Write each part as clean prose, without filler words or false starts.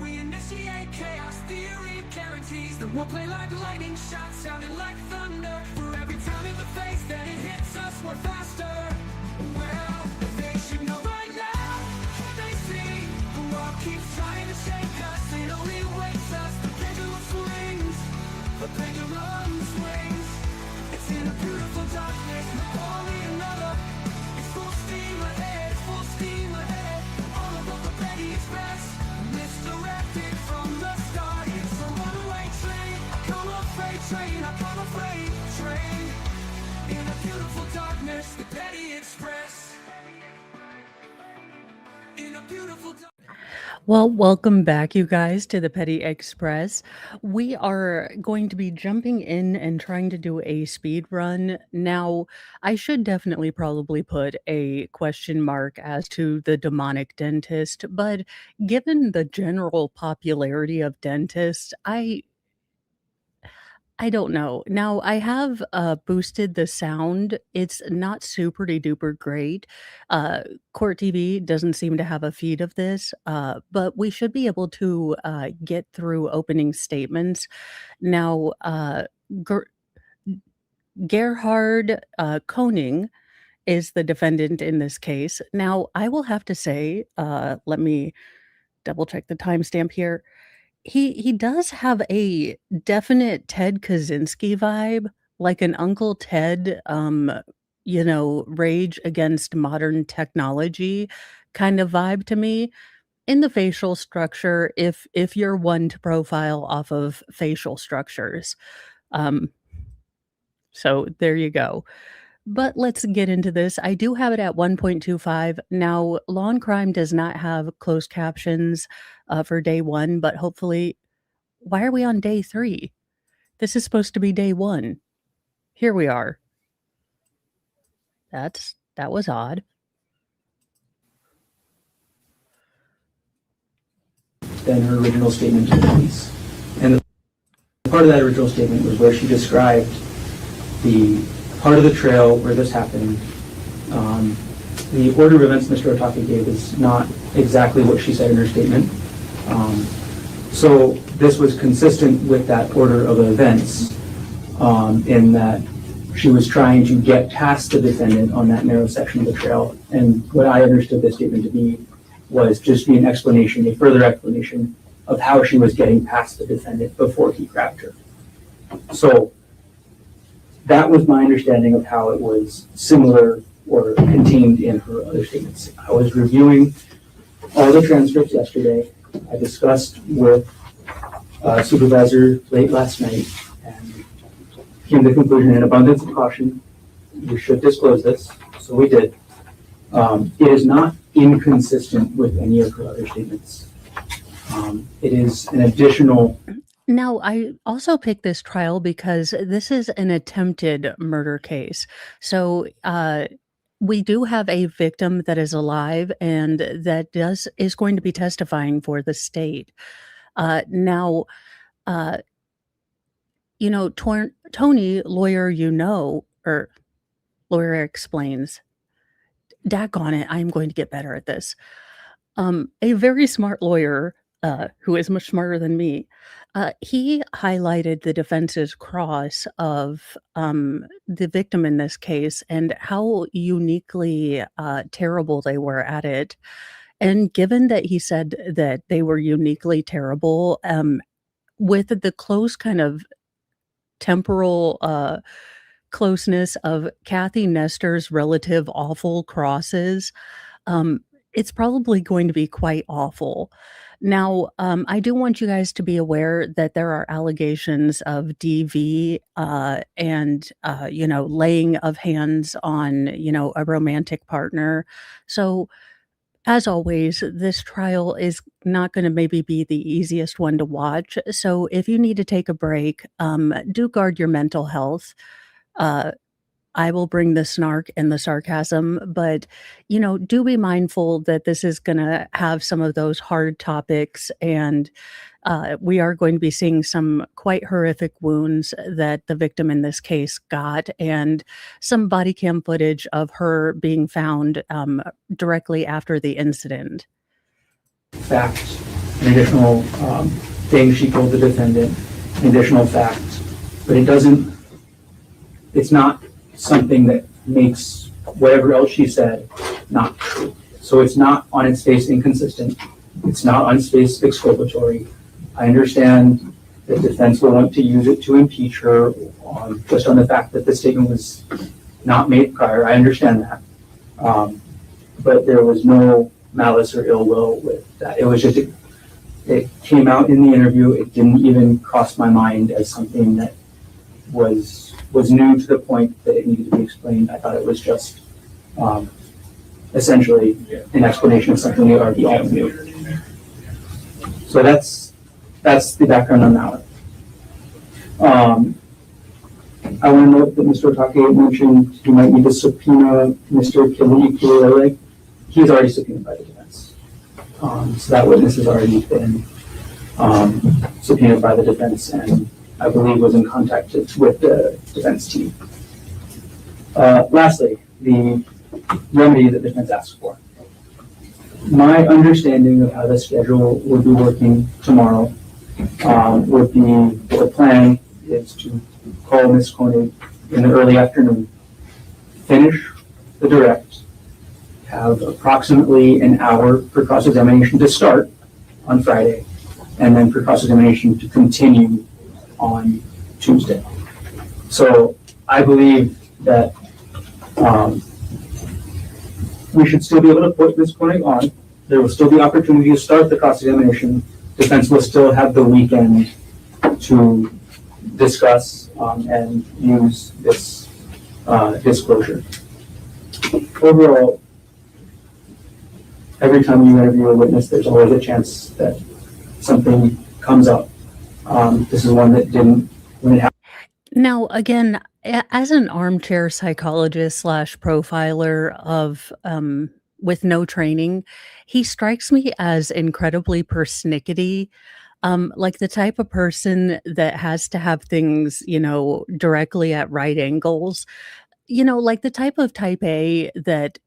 we initiate chaos. Theory guarantees that we'll play like lightning shots, sounding like thunder. For every time in the face that it hits us, we're faster. Well, they should know by now. They see the world keeps trying to shake us. It only wakes us. The pendulum swings. The pendulum swings. It's in a beautiful darkness. Napoleon another. It's full steam ahead. Full steam ahead. All about the Petty Express. Misdirected from the start. It's a runaway train. I come a freight train. I come a freight train. In a beautiful darkness, the Petty Express. In a beautiful darkness. Well, welcome back, you guys, to the Petty Express. We are going to be jumping in and trying to do a speed run. Now, I should definitely probably put a question mark as to the demonic dentist, but given the general popularity of dentists, I don't know. Now, I have boosted the sound. It's not super duper great. Court TV doesn't seem to have a feed of this, but we should be able to get through opening statements. Now, Ger- Gerhard Koning is the defendant in this case. Now, I will have to say, let me double check the timestamp here. He does have a definite Ted Kaczynski vibe, like an Uncle Ted, rage against modern technology kind of vibe to me in the facial structure, if you're one to profile off of facial structures. Um, so there you go. But let's get into this. I do have it at 1.25. Now, Law and Crime does not have closed captions for day one, but hopefully, why are we on day 3? This is supposed to be day 1. Here we are. That was odd. Than her original statement to the police. And the part of that original statement was where she described the part of the trail where this happened. The order of events Mr. Otake gave is not exactly what she said in her statement. So this was consistent with that order of events in that she was trying to get past the defendant on that narrow section of the trail. And what I understood this statement to be was just an explanation, a further explanation of how she was getting past the defendant before he grabbed her. So that was my understanding of how it was similar or contained in her other statements. I was reviewing all the transcripts yesterday. I discussed with supervisor late last night and came to the conclusion, in abundance of caution, we should disclose this. So we did. It is not inconsistent with any of her other statements. It is an additional. Now, I also picked this trial because this is an attempted murder case. So, we do have a victim that is alive and that is going to be testifying for the state. Now, Tony, lawyer, or lawyer explains, daggone it, I'm going to get better at this. A very smart lawyer, who is much smarter than me, he highlighted the defense's cross of the victim in this case and how uniquely terrible they were at it. And given that he said that they were uniquely terrible, with the close kind of temporal closeness of Kathy Nestor's relative awful crosses, it's probably going to be quite awful. Now, I do want you guys to be aware that there are allegations of DV and, laying of hands on, a romantic partner. So, as always, this trial is not going to maybe be the easiest one to watch. So, if you need to take a break, do guard your mental health. I will bring the snark and the sarcasm, but, do be mindful that this is going to have some of those hard topics, and we are going to be seeing some quite horrific wounds that the victim in this case got, and some body cam footage of her being found directly after the incident. Fact an additional thing she told the defendant, an additional fact, but it's not something that makes whatever else she said not true. So it's not on its face inconsistent. It's not on its face exculpatory. I understand the defense will want to use it to impeach her just on the fact that the statement was not made prior. I understand that. But there was no malice or ill will with that. It was just, it came out in the interview. It didn't even cross my mind as something that was new to the point that it needed to be explained. I thought it was just essentially an explanation of something we already all knew. So that's the background on that one. I want to note that Mr. Otake mentioned he might need to subpoena Mr. Kilele. He's already subpoenaed by the defense. So that witness has already been subpoenaed by the defense and I believe was in contact with the defense team. Lastly, the remedy that the defense asked for. My understanding of how the schedule would be working tomorrow would be, the plan is to call Ms. Koenig in the early afternoon, finish the direct, have approximately an hour for cross-examination to start on Friday, and then for cross-examination to continue on Tuesday. So I believe that we should still be able to put Ms. Koenig on. There will still be opportunity to start the cross-examination. Defense will still have the weekend to discuss and use this disclosure. Overall, every time you interview a witness, there's always a chance that something comes up. This is one that didn't when it happened. Now, again, as an armchair psychologist / profiler of with no training, he strikes me as incredibly persnickety, like the type of person that has to have things, directly at right angles. Like the type of type A that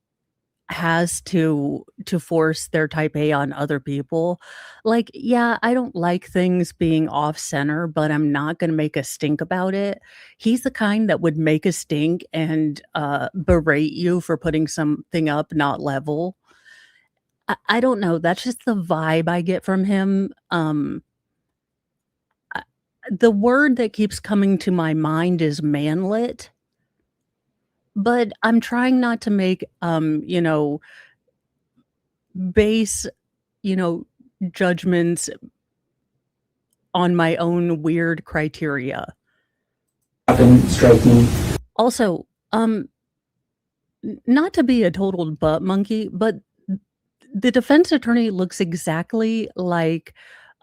has to force their type A on other people. Like, yeah, I don't like things being off center, but I'm not going to make a stink about it. He's the kind that would make a stink and berate you for putting something up not level. I don't know. That's just the vibe I get from him. The word that keeps coming to my mind is manlet. But I'm trying not to make, base, judgments on my own weird criteria. Strike me. Also, not to be a total butt monkey, but the defense attorney looks exactly like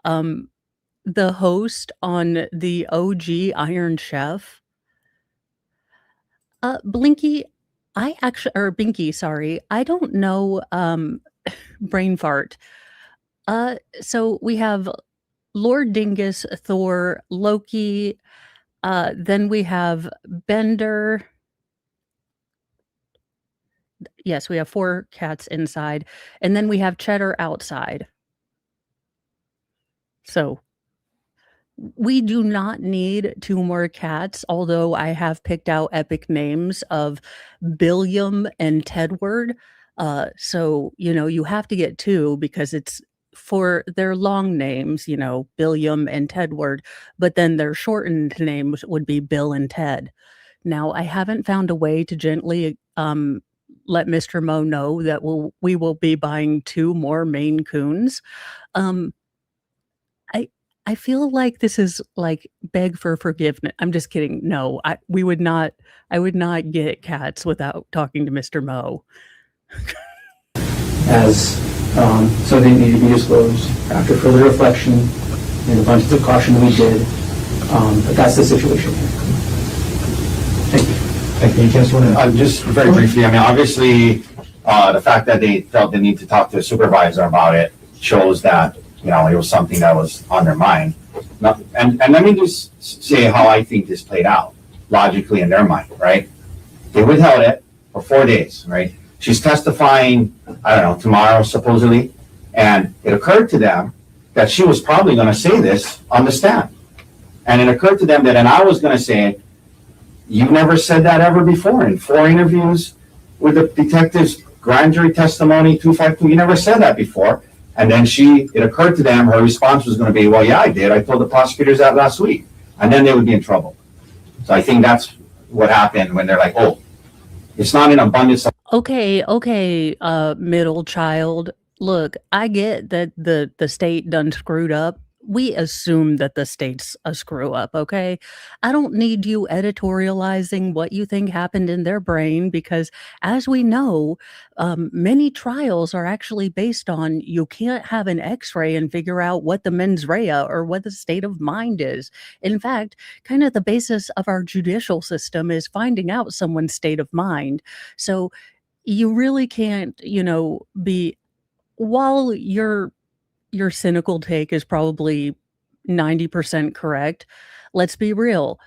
the host on the OG Iron Chef. Binky, sorry, I don't know, brain fart. So we have Lord Dingus, Thor, Loki, then we have Bender. Yes, we have 4 cats inside, and then we have Cheddar outside. So we do not need 2 more cats, although I have picked out epic names of Billiam and Tedward. So, you have to get 2 because it's for their long names, Billiam and Tedward, but then their shortened names would be Bill and Ted. Now, I haven't found a way to gently let Mr. Mo know that we will be buying 2 more Maine Coons. I feel like this is like beg for forgiveness. I'm just kidding. No, I would not get cats without talking to Mr. Mo. As something that needed to be disclosed after further reflection and abundance of caution we did. But that's the situation here. Thank you. Thank you. Just very briefly, obviously, the fact that they felt the need to talk to a supervisor about it shows that, it was something that was on their mind. And let me just say how I think this played out logically in their mind, right? They withheld it for 4 days, right? She's testifying, I don't know, tomorrow supposedly. And it occurred to them that she was probably gonna say this on the stand. And it occurred to them that, and I was gonna say, you never said that ever before in 4 interviews with the detectives, grand jury testimony, 252, you never said that before. And then it occurred to them, her response was gonna be, well, yeah, I did. I told the prosecutors that last week. And then they would be in trouble. So I think that's what happened when they're like, oh, it's not an abundance of Okay, middle child. Look, I get that the state done screwed up. We assume that the state's a screw up, okay? I don't need you editorializing what you think happened in their brain because, as we know, many trials are actually based on you can't have an X-ray and figure out what the mens rea or what the state of mind is. In fact, kind of the basis of our judicial system is finding out someone's state of mind. So you really can't, be while your cynical take is probably 90% correct. Let's be real.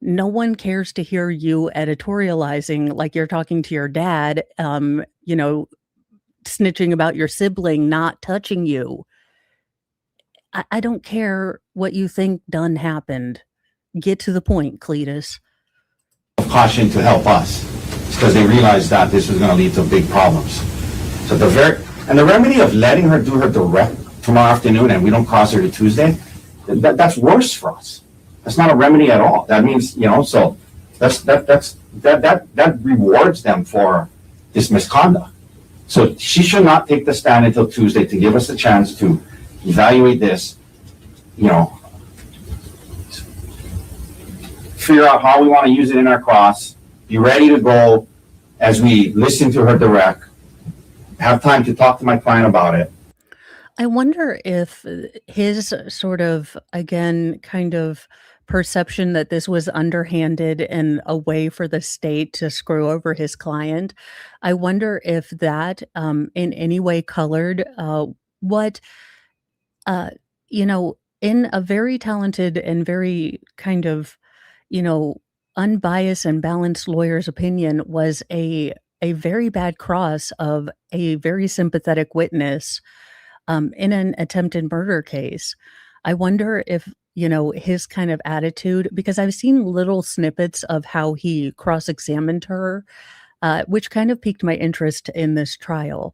No one cares to hear you editorializing like you're talking to your dad, snitching about your sibling not touching you. I don't care what you think done happened. Get to the point, Cletus. caution to help us. It's because they realized that this was gonna lead to big problems. So the remedy of letting her do her direct tomorrow afternoon and we don't cross her to Tuesday, that's worse for us. That's not a remedy at all. That means, so that rewards them for this misconduct. So she should not take the stand until Tuesday to give us a chance to evaluate this, figure out how we want to use it in our cross, be ready to go as we listen to her direct, have time to talk to my client about it. I wonder if his sort of, again, kind of perception that this was underhanded and a way for the state to screw over his client, I wonder if that in any way colored what, in a very talented and very kind of, unbiased and balanced lawyer's opinion was a very bad cross of a very sympathetic witness in an attempted murder case. I wonder if, his kind of attitude, because I've seen little snippets of how he cross-examined her, which kind of piqued my interest in this trial.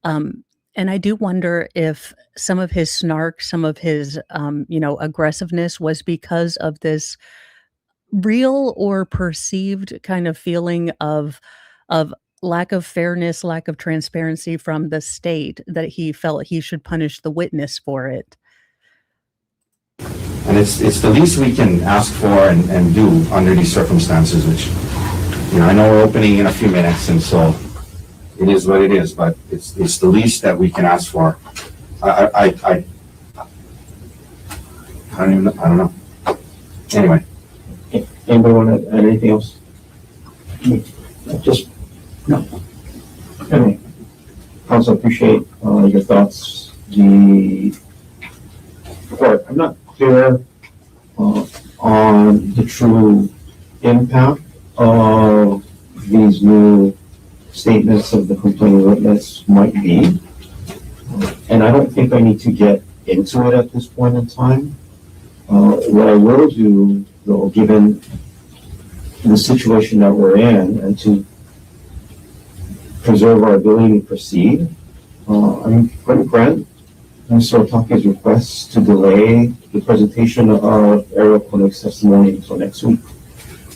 And I do wonder if some of his snark, some of his, aggressiveness was because of this real or perceived kind of feeling of lack of fairness, lack of transparency from the state that he felt he should punish the witness for it. And it's the least we can ask for and do under these circumstances, which, I know we're opening in a few minutes, and so it is what it is, but it's the least that we can ask for. I don't know. Anyway. Anybody want to add anything else? Just, no. Anyway, counsel, appreciate your thoughts. I'm not clear on the true impact of these new statements of the complaining witness might be. And I don't think I need to get into it at this point in time. What I will do, though, given the situation that we're in, and to preserve our ability to proceed, I'm going to grant Mr. Otake's request to delay the presentation of Ariel Koenig's testimony until next week.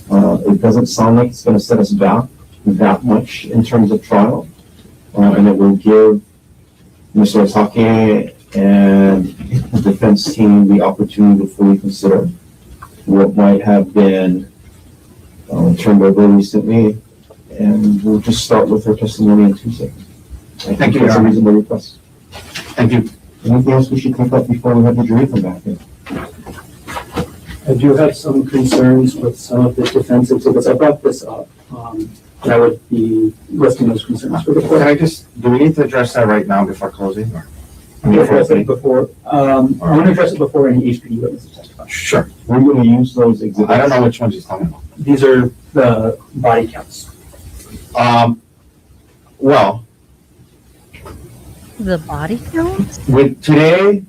It doesn't sound like it's going to set us back that much in terms of trial, and it will give Mr. Otake and the defense team the opportunity to fully consider what might have been turned over recently, and we'll just start with her testimony on Tuesday. I think it's a reasonable request. Thank you. Anything else we should take up before we have the jury come back in? I do have some concerns with some of the defense exhibits. I brought this up. And I would be listing those concerns for the court. Do we need to address that right now before closing? Or? I want to address it before any HPD witnesses testify. Sure. We're going to use those exhibits. I don't know which ones he's talking about. These are the body counts. Well, The body count? with today,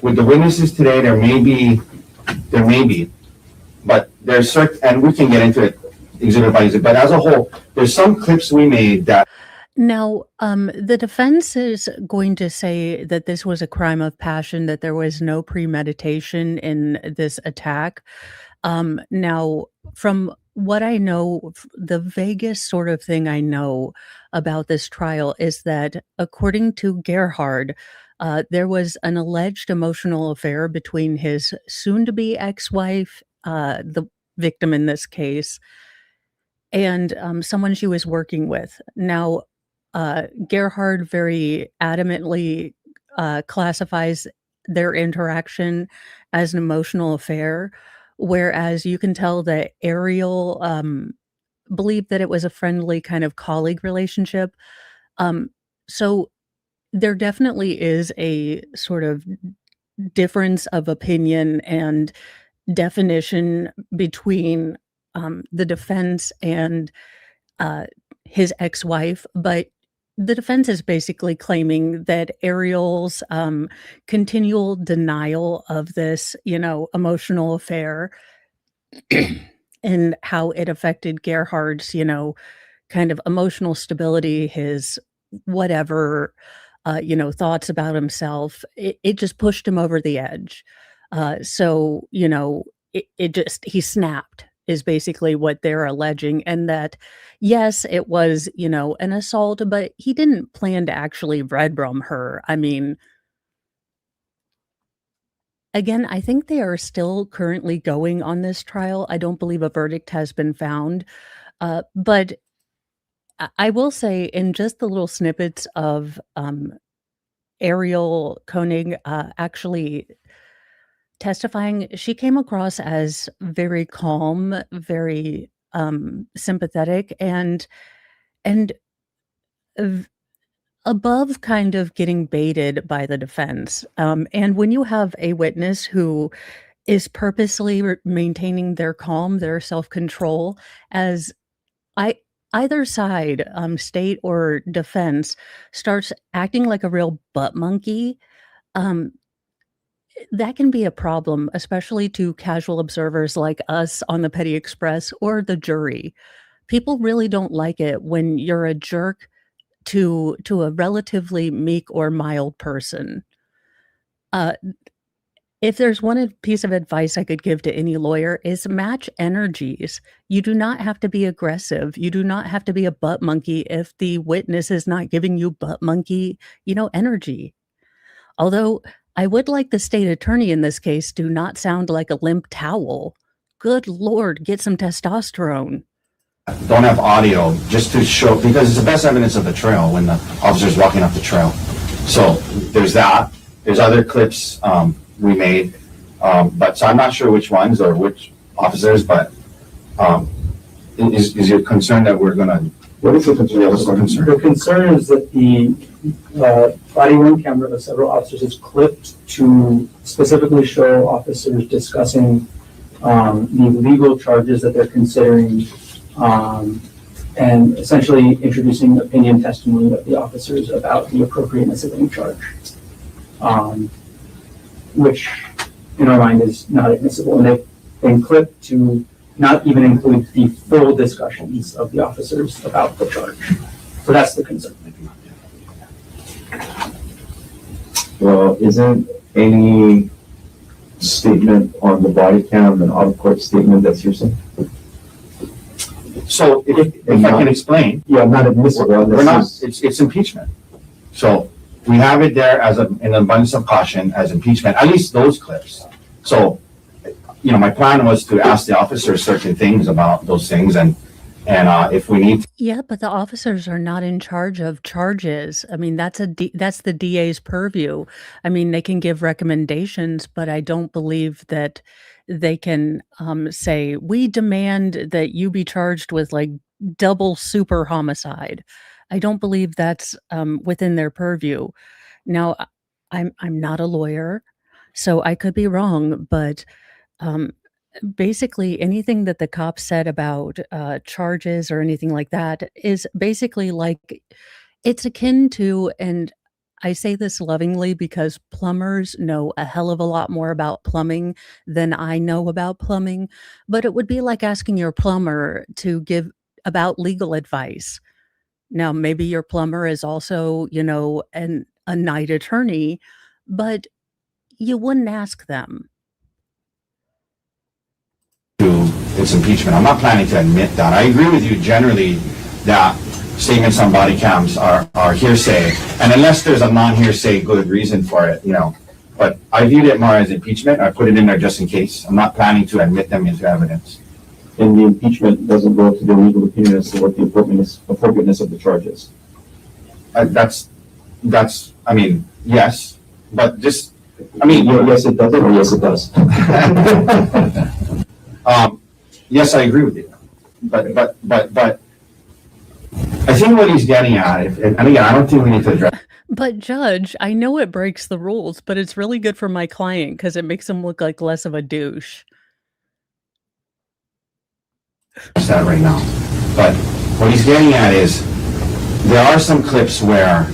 with the witnesses today, there may be, but there's certain, and we can get into it exhibit by exhibit, but as a whole, there's some clips we made that Now, the defense is going to say that this was a crime of passion, that there was no premeditation in this attack. Now, from what I know, the vaguest sort of thing I know about this trial is that, according to Gerhard, there was an alleged emotional affair between his soon-to-be ex-wife, the victim in this case, and someone she was working with. Now, Gerhard very adamantly classifies their interaction as an emotional affair, whereas you can tell that Ariel believed that it was a friendly kind of colleague relationship. So there definitely is a sort of difference of opinion and definition between the defense and uh, his ex-wife, but the defense is basically claiming that Ariel's continual denial of this, emotional affair and how it affected Gerhard's, kind of emotional stability, his whatever, thoughts about himself, it just pushed him over the edge. So, he snapped is basically what they're alleging. And that, yes, it was, an assault, but he didn't plan to actually red rum her. I mean, again, I think they are still currently going on this trial. I don't believe a verdict has been found. But I will say, in just the little snippets of Ariel Koenig actually testifying, she came across as very calm, very sympathetic, and v- above kind of getting baited by the defense. And when you have a witness who is purposely maintaining their calm, their self-control, as I either side, state or defense, starts acting like a real butt monkey, um, that can be a problem, especially to casual observers like us on the Petty Express or the jury. People really don't like it when you're a jerk to a relatively meek or mild person. Uh, if there's one piece of advice I could give to any lawyer is match energies. You do not have to be aggressive. You do not have to be a butt monkey if the witness is not giving you butt monkey, energy. Although I would like the state attorney in this case to not sound like a limp towel. Good Lord, get some testosterone. don't have audio just to show, because it's the best evidence of the trail when the officer's walking up the trail. So there's that. There's other clips we made, but so I'm not sure which ones or which officers, but is your concern that we're gonna? What is the concern? Yeah, what's the concern? The concern is that the body-worn camera of several officers is clipped to specifically show officers discussing the legal charges that they're considering, and essentially introducing opinion testimony of the officers about the appropriateness of any charge, which in our mind is not admissible. And they've been clipped to not even include the full discussions of the officers about the charge. So that's the concern. Well, isn't any statement on the body cam an out-of-court statement that's hearsay? So if I can explain, Yeah, not admissible. we're not, it's impeachment. So we have it there as an abundance of caution as impeachment, at least those clips. So, my plan was to ask the officers certain things about those things and if we need to. Yeah, but the officers are not in charge of charges. I mean, that's the DA's purview. I mean, they can give recommendations, but I don't believe that they can say, we demand that you be charged with like double super homicide. I don't believe that's within their purview. Now, I'm not a lawyer, so I could be wrong, but um, basically anything that the cops said about charges or anything like that is basically like it's akin to, and I say this lovingly because plumbers know a hell of a lot more about plumbing than I know about plumbing, but it would be like asking your plumber to give about legal advice. Now, maybe your plumber is also, a night attorney, but you wouldn't ask them. To its impeachment. I'm not planning to admit that. I agree with you generally that statements on body cams are hearsay, and unless there's a non-hearsay good reason for it, but I viewed it more as impeachment. I put it in there just in case. I'm not planning to admit them into evidence. And the impeachment doesn't go to the legal opinion as to what the appropriateness of the charges. Yes, but just, Yes, it doesn't, or yes, it does. yes, I agree with you. But I think what he's getting at, and again, I don't think we need to address But Judge, I know it breaks the rules, but it's really good for my client because it makes him look like less of a douche. that right now. But what he's getting at is there are some clips where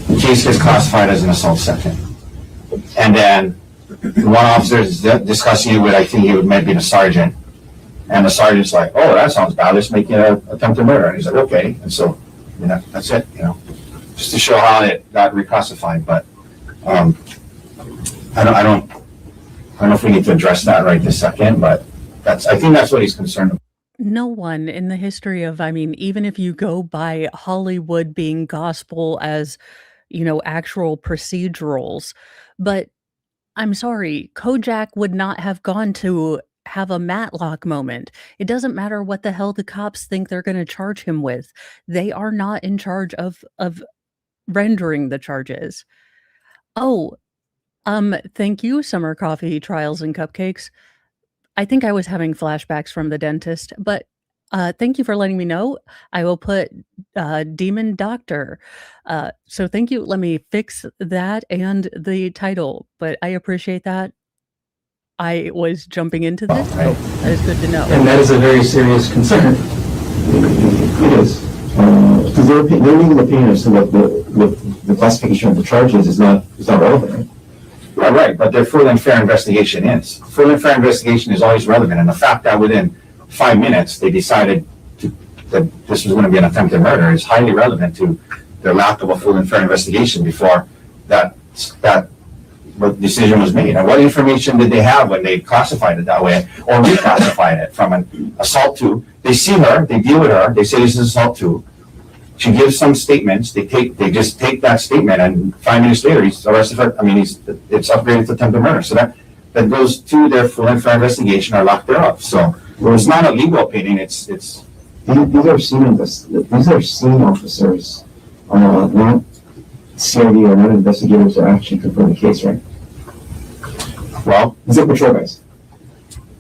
the case gets classified as an assault second. And then one officer is discussing it with, I think it might be the sergeant. And the sergeant's like, oh, that sounds bad. Let's make it an attempted murder. And he's like, okay. And so, that's it, just to show how it got reclassified. But I don't know if we need to address that right this second, but I think that's what he's concerned about. No one in the history of, even if you go by Hollywood being gospel as, actual procedurals, but I'm sorry, Kojak would not have gone to have a Matlock moment. It doesn't matter what the hell the cops think they're going to charge him with. They are not in charge of rendering the charges. Oh, thank you, Summer Coffee Trials and Cupcakes. I think I was having flashbacks from the dentist, but thank you for letting me know. I will put Demon Doctor. So thank you. Let me fix that and the title, but I appreciate that. I was jumping into this. Right. That is good to know. And that is a very serious concern. It is. Because their legal opinion as to what the classification of the charges is not relevant, right? Right, but their full and fair investigation is. Full and fair investigation is always relevant, and the fact that within 5 minutes they decided that this was going to be an attempted murder is highly relevant to their lack of a full and fair investigation before that decision was made. And what information did they have when they classified it that way or reclassified it from an assault to? They see her, they deal with her, they say this is assault to. She gives some statements. They just take that statement, and 5 minutes later he's arrested for. It's upgraded to attempted murder. So that goes to their full and fair investigation or lack thereof. So it's not a legal opinion. It's These are scene officers, not CID or not investigators that actually confirm the case, right? well, These are patrol guys.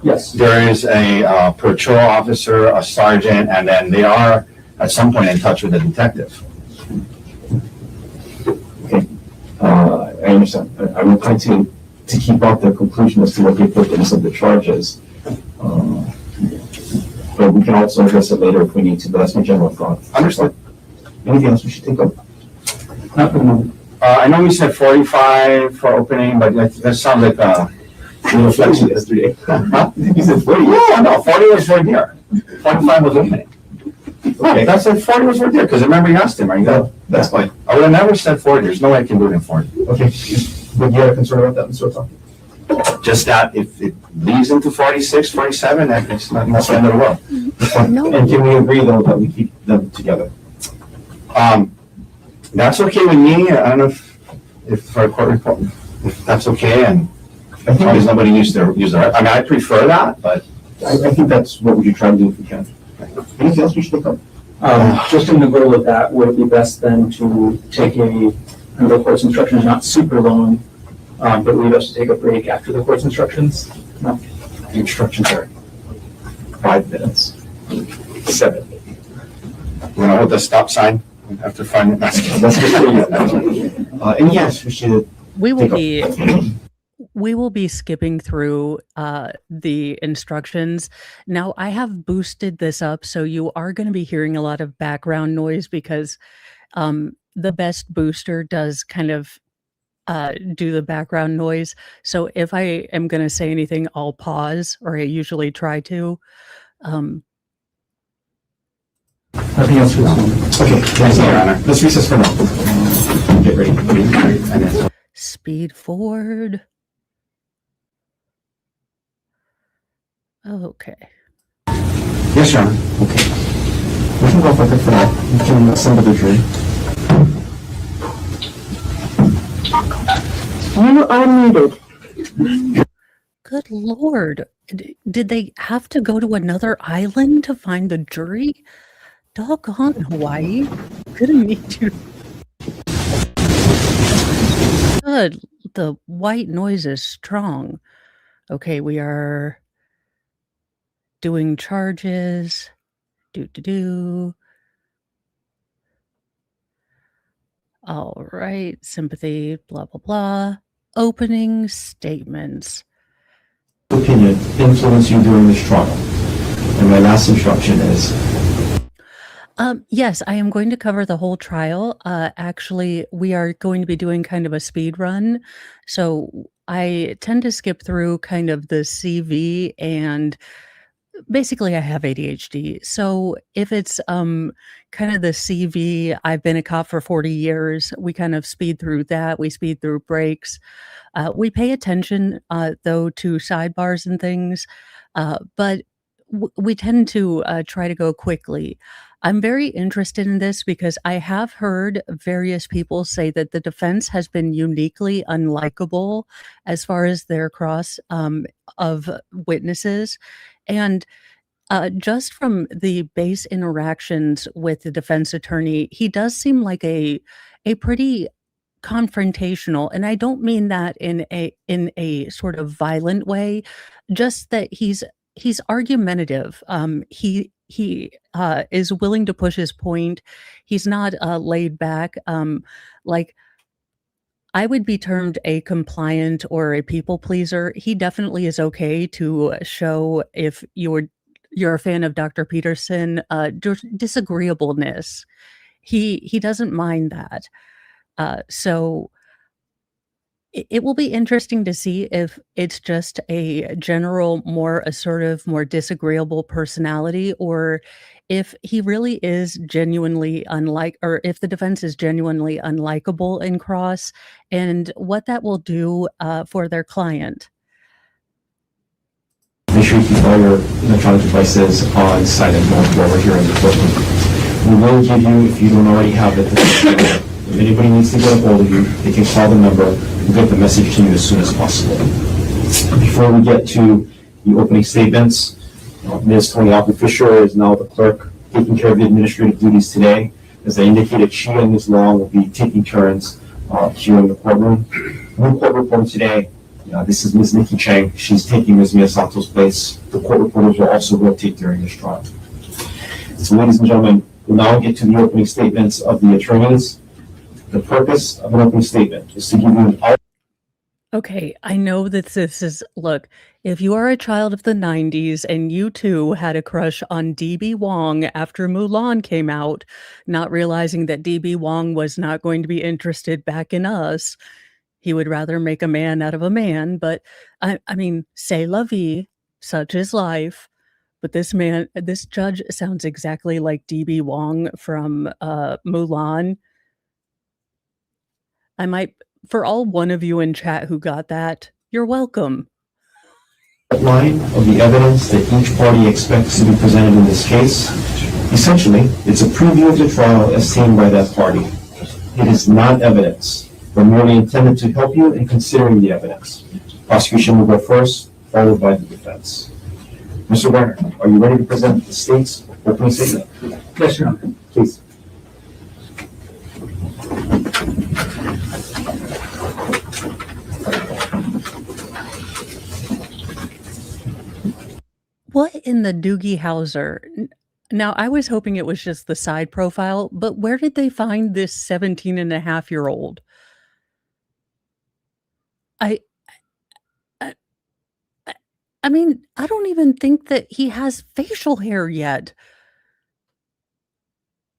Yes. there is a patrol officer, a sergeant, and then they are at some point in touch with the detective. Okay, I understand. I will try to keep out the conclusion as to what the appropriateness of the charges. But we can also address it later if we need to, but that's my general thought. Understood. Anything else we should take up? Not for the moment. I know we said 45 for opening, but that sounds like a little flexible yesterday. Huh? You said 40. No, 40 was for here. 45 was opening. Okay. That's like 40 was for here, because remember you asked him, right? That's fine. I would have never said 40. There's no way I can do it in 40. Okay. But you had a concern about that, Mr. Otaki? Just that if it leads into 46, 47, it's not the end of the world. No. And can we agree though that we keep them together? That's okay with me. I don't know if for a court report, if that's okay, and as long as nobody use their, I prefer that, but I think that's what we should try to do if we can. Anything else we should take up? Just in the goal of that, would it be best then to take the court's instructions, not super long, but leave us to take a break after the court's instructions? No. The instructions are 5 minutes. 7. we're gonna hold the stop sign after 5 minutes. That's just for you. Anything else we should We will take up? be we will be skipping through the instructions. Now, I have boosted this up, so you are going to be hearing a lot of background noise because the best booster does kind of do the background noise. So if I am going to say anything, I'll pause, or I usually try to. Nothing else for this moment. Okay, Thank you, Your Honor. let's recess for now. Get ready. And then- Speed forward. Okay. Yes, Your Honor. Okay. We can go off record for now. We can assemble the jury. You are muted. Good Lord. Did they have to go to another island to find the jury? Doggone Hawaii. Couldn't need you. Good. The white noise is strong. Okay, we are doing charges. All right, sympathy, blah, blah, blah. Opening statements. Opinion influence you during this trial. And my last instruction is, Yes, I am going to cover the whole trial. Actually, we are going to be doing kind of a speed run. So I tend to skip through kind of the CV, and basically I have ADHD. So if it's kind of the CV, I've been a cop for 40 years. We kind of speed through that. We speed through breaks. We pay attention though to sidebars and things, but we tend to try to go quickly. I'm very interested in this because I have heard various people say that the defense has been uniquely unlikable as far as their cross of witnesses. And just from the base interactions with the defense attorney, he does seem like a pretty confrontational, and I don't mean that in a sort of violent way, just that he's argumentative. He is willing to push his point. He's not laid back. Like I would be termed a compliant or a people pleaser. He definitely is okay to show, if you're a fan of Dr. Peterson, disagreeableness. He doesn't mind that. So it will be interesting to see if it's just a general, more assertive, more disagreeable personality, or if he really is genuinely or if the defense is genuinely unlikable in cross, and what that will do for their client. make sure you keep all your electronic devices on silent mode while we're here in the courtroom. We will give you, if you don't already have it, if anybody needs to get a hold of you, they can call the number. We'll get the message to you as soon as possible. Before we get to the opening statements, Ms. Tony Fisher is now the clerk taking care of the administrative duties today. As I indicated, she and Ms. Long will be taking turns here in the courtroom. New court reporter today, this is Ms. Nikki Chang. She's taking Ms. Miyasato's place. The court reporters will also rotate during this trial. So ladies and gentlemen, we'll now get to the opening statements of the attorneys. The purpose of an opening statement is to give you an Okay, I know that this is, look, if you are a child of the 90s and you too had a crush on DB Wong after Mulan came out, not realizing that DB Wong was not going to be interested back in us, he would rather make a man out of a man, but I mean, c'est la vie, such is life. But this judge sounds exactly like DB Wong from Mulan. For all one of you in chat who got that, you're welcome. outline of the evidence that each party expects to be presented in this case. Essentially, it's a preview of the trial as seen by that party. It is not evidence, but merely intended to help you in considering the evidence. Prosecution will go first, followed by the defense. Mr. Werner, are you ready to present the state's opening statement? Yes, Your Honor. Please. What in the Doogie Howser? Now, I was hoping it was just the side profile, but where did they find this 17-and-a-half-year-old? I mean, I don't even think that he has facial hair yet.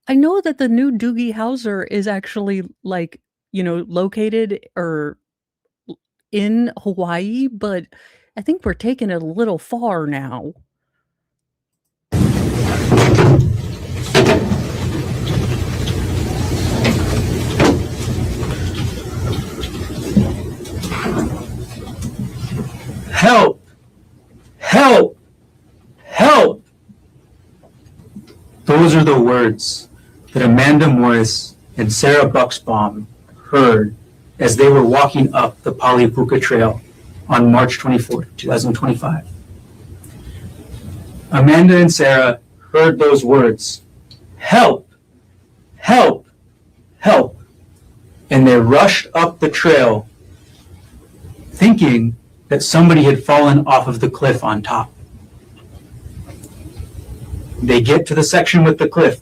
I know that the new Doogie Howser is actually, like, located or in Hawaii, but I think we're taking it a little far now. Help! Help! Help! Those are the words that Amanda Morris and Sarah Bucksbaum heard as they were walking up the Palipuka Trail on March 24th, 2025. Amanda and Sarah heard those words, help, help, help, and they rushed up the trail thinking that somebody had fallen off of the cliff on top. They get to the section with the cliff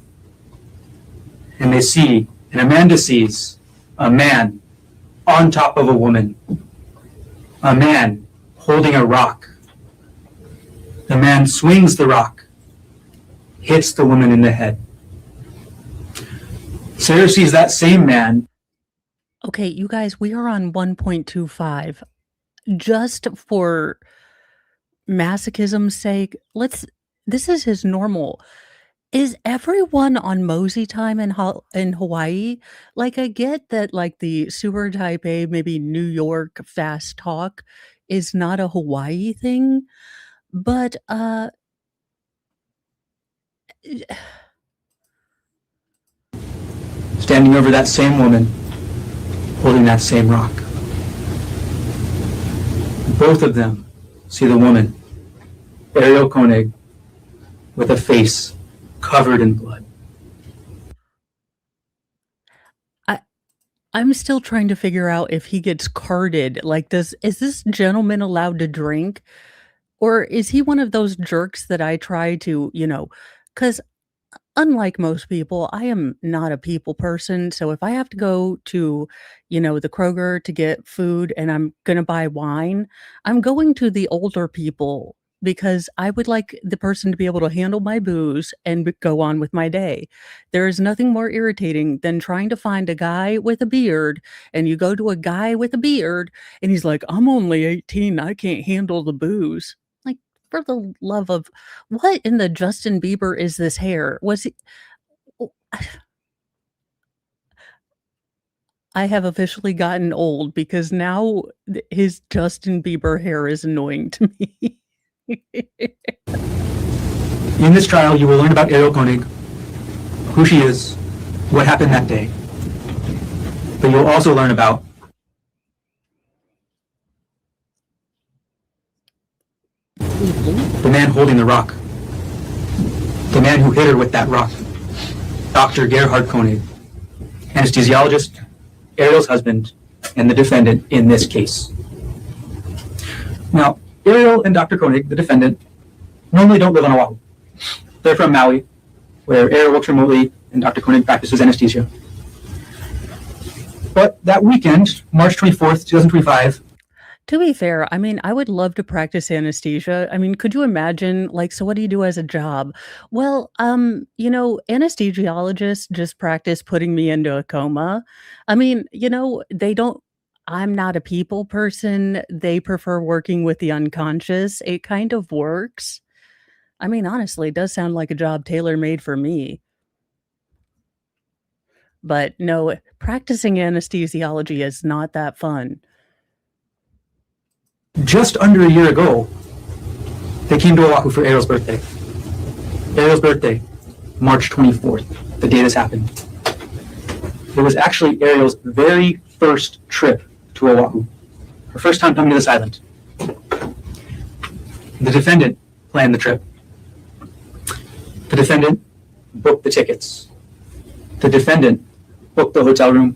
and they see, and Amanda sees, a man on top of a woman, a man holding a rock. The man swings the rock, hits the woman in the head. Sarah sees that same man. Okay, you guys, we are on 1.25. Just for masochism's sake, this is his normal. Is everyone on Mosey time in Hawaii? Like, I get that, like, the super type A, maybe New York fast talk is not a Hawaii thing, but Standing over that same woman, holding that same rock. Both of them see the woman, Ariel Koenig, with a face covered in blood. I'm still trying to figure out if he gets carded. Like, is this gentleman allowed to drink? Or is he one of those jerks that I try to, because unlike most people, I am not a people person. So if I have to go to, the Kroger to get food and I'm going to buy wine, I'm going to the older people because I would like the person to be able to handle my booze and go on with my day. There is nothing more irritating than trying to find a guy with a beard, and you go to a guy with a beard and he's like, I'm only 18. I can't handle the booze. Like, for the love of, what in the Justin Bieber is this hair? Was he? I have officially gotten old because now his Justin Bieber hair is annoying to me. In this trial, you will learn about Ariel Koenig, who she is, what happened that day. But you'll also learn about the man holding the rock, the man who hit her with that rock, Dr. Gerhard Koenig, anesthesiologist, Ariel's husband, and the defendant in this case. Now, Ariel and Dr. Koenig, the defendant, normally don't live on Oahu. They're from Maui, where Ariel works remotely and Dr. Koenig practices anesthesia. But that weekend, March 24th, 2025, To be fair, I mean, I would love to practice anesthesia. I mean, could you imagine, like, so what do you do as a job? Well, anesthesiologists just practice putting me into a coma. I mean, I'm not a people person. They prefer working with the unconscious. It kind of works. I mean, honestly, it does sound like a job tailor-made for me. But no, practicing anesthesiology is not that fun. just under a year ago, they came to Oahu for Ariel's birthday. Ariel's birthday, March 24th, the day this happened. It was actually Ariel's very first trip to Oahu, her first time coming to this island. The defendant planned the trip. The defendant booked the tickets. The defendant booked the hotel room.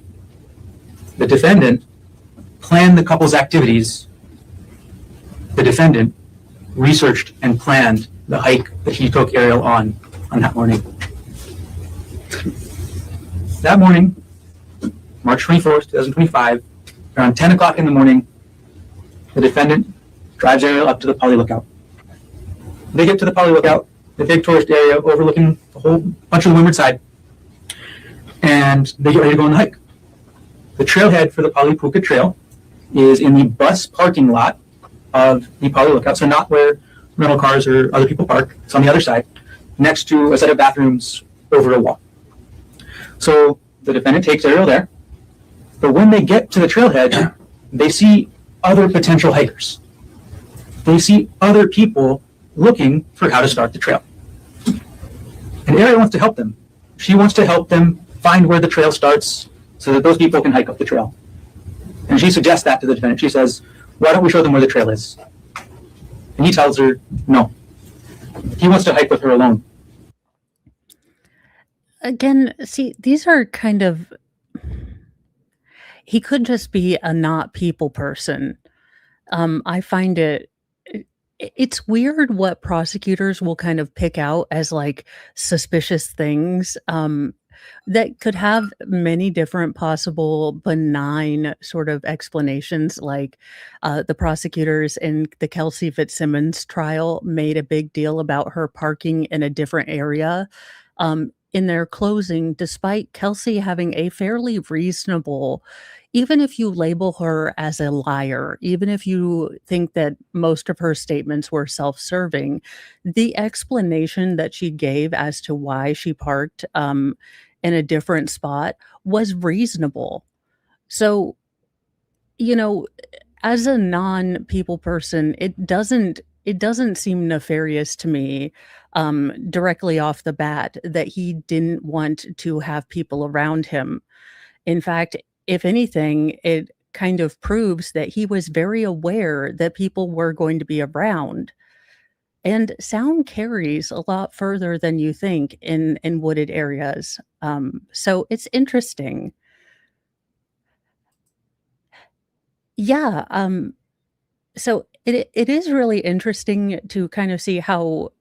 The defendant planned the couple's activities. The defendant researched and planned the hike that he took Ariel on that morning. That morning, March 24th, 2025, around 10 o'clock in the morning, the defendant drives Ariel up to the Pali Lookout. They get to the Pali Lookout, the big tourist area overlooking a whole bunch of the windward side. and they get ready to go on the hike. The trailhead for the Palipuka Trail is in the bus parking lot of the Pali Lookout, so not where rental cars or other people park. It's on the other side, next to a set of bathrooms over a wall. So the defendant takes Ariel there, but when they get to the trailhead, they see other potential hikers. They see other people looking for how to start the trail. And Ariel wants to help them. She wants to help them find where the trail starts so that those people can hike up the trail. And she suggests that to the defendant. She says, why don't we show them where the trail is? And he tells her, no. He wants to hike with her alone. Again, see, these are kind of, he could just be a not people person. I find it's weird what prosecutors will kind of pick out as like suspicious things that could have many different possible benign sort of explanations. Like the prosecutors in the Kelsey Fitzsimmons trial made a big deal about her parking in a different area in their closing, despite Kelsey having a fairly reasonable, even if you label her as a liar, even if you think that most of her statements were self-serving, the explanation that she gave as to why she parked in a different spot was reasonable. So, you know, as a non-people person, it doesn't seem nefarious to me directly off the bat that he didn't want to have people around him. In fact, if anything, it kind of proves that he was very aware that people were going to be around. And sound carries a lot further than you think in wooded areas. So it's interesting. Yeah. So it is really interesting to kind of see how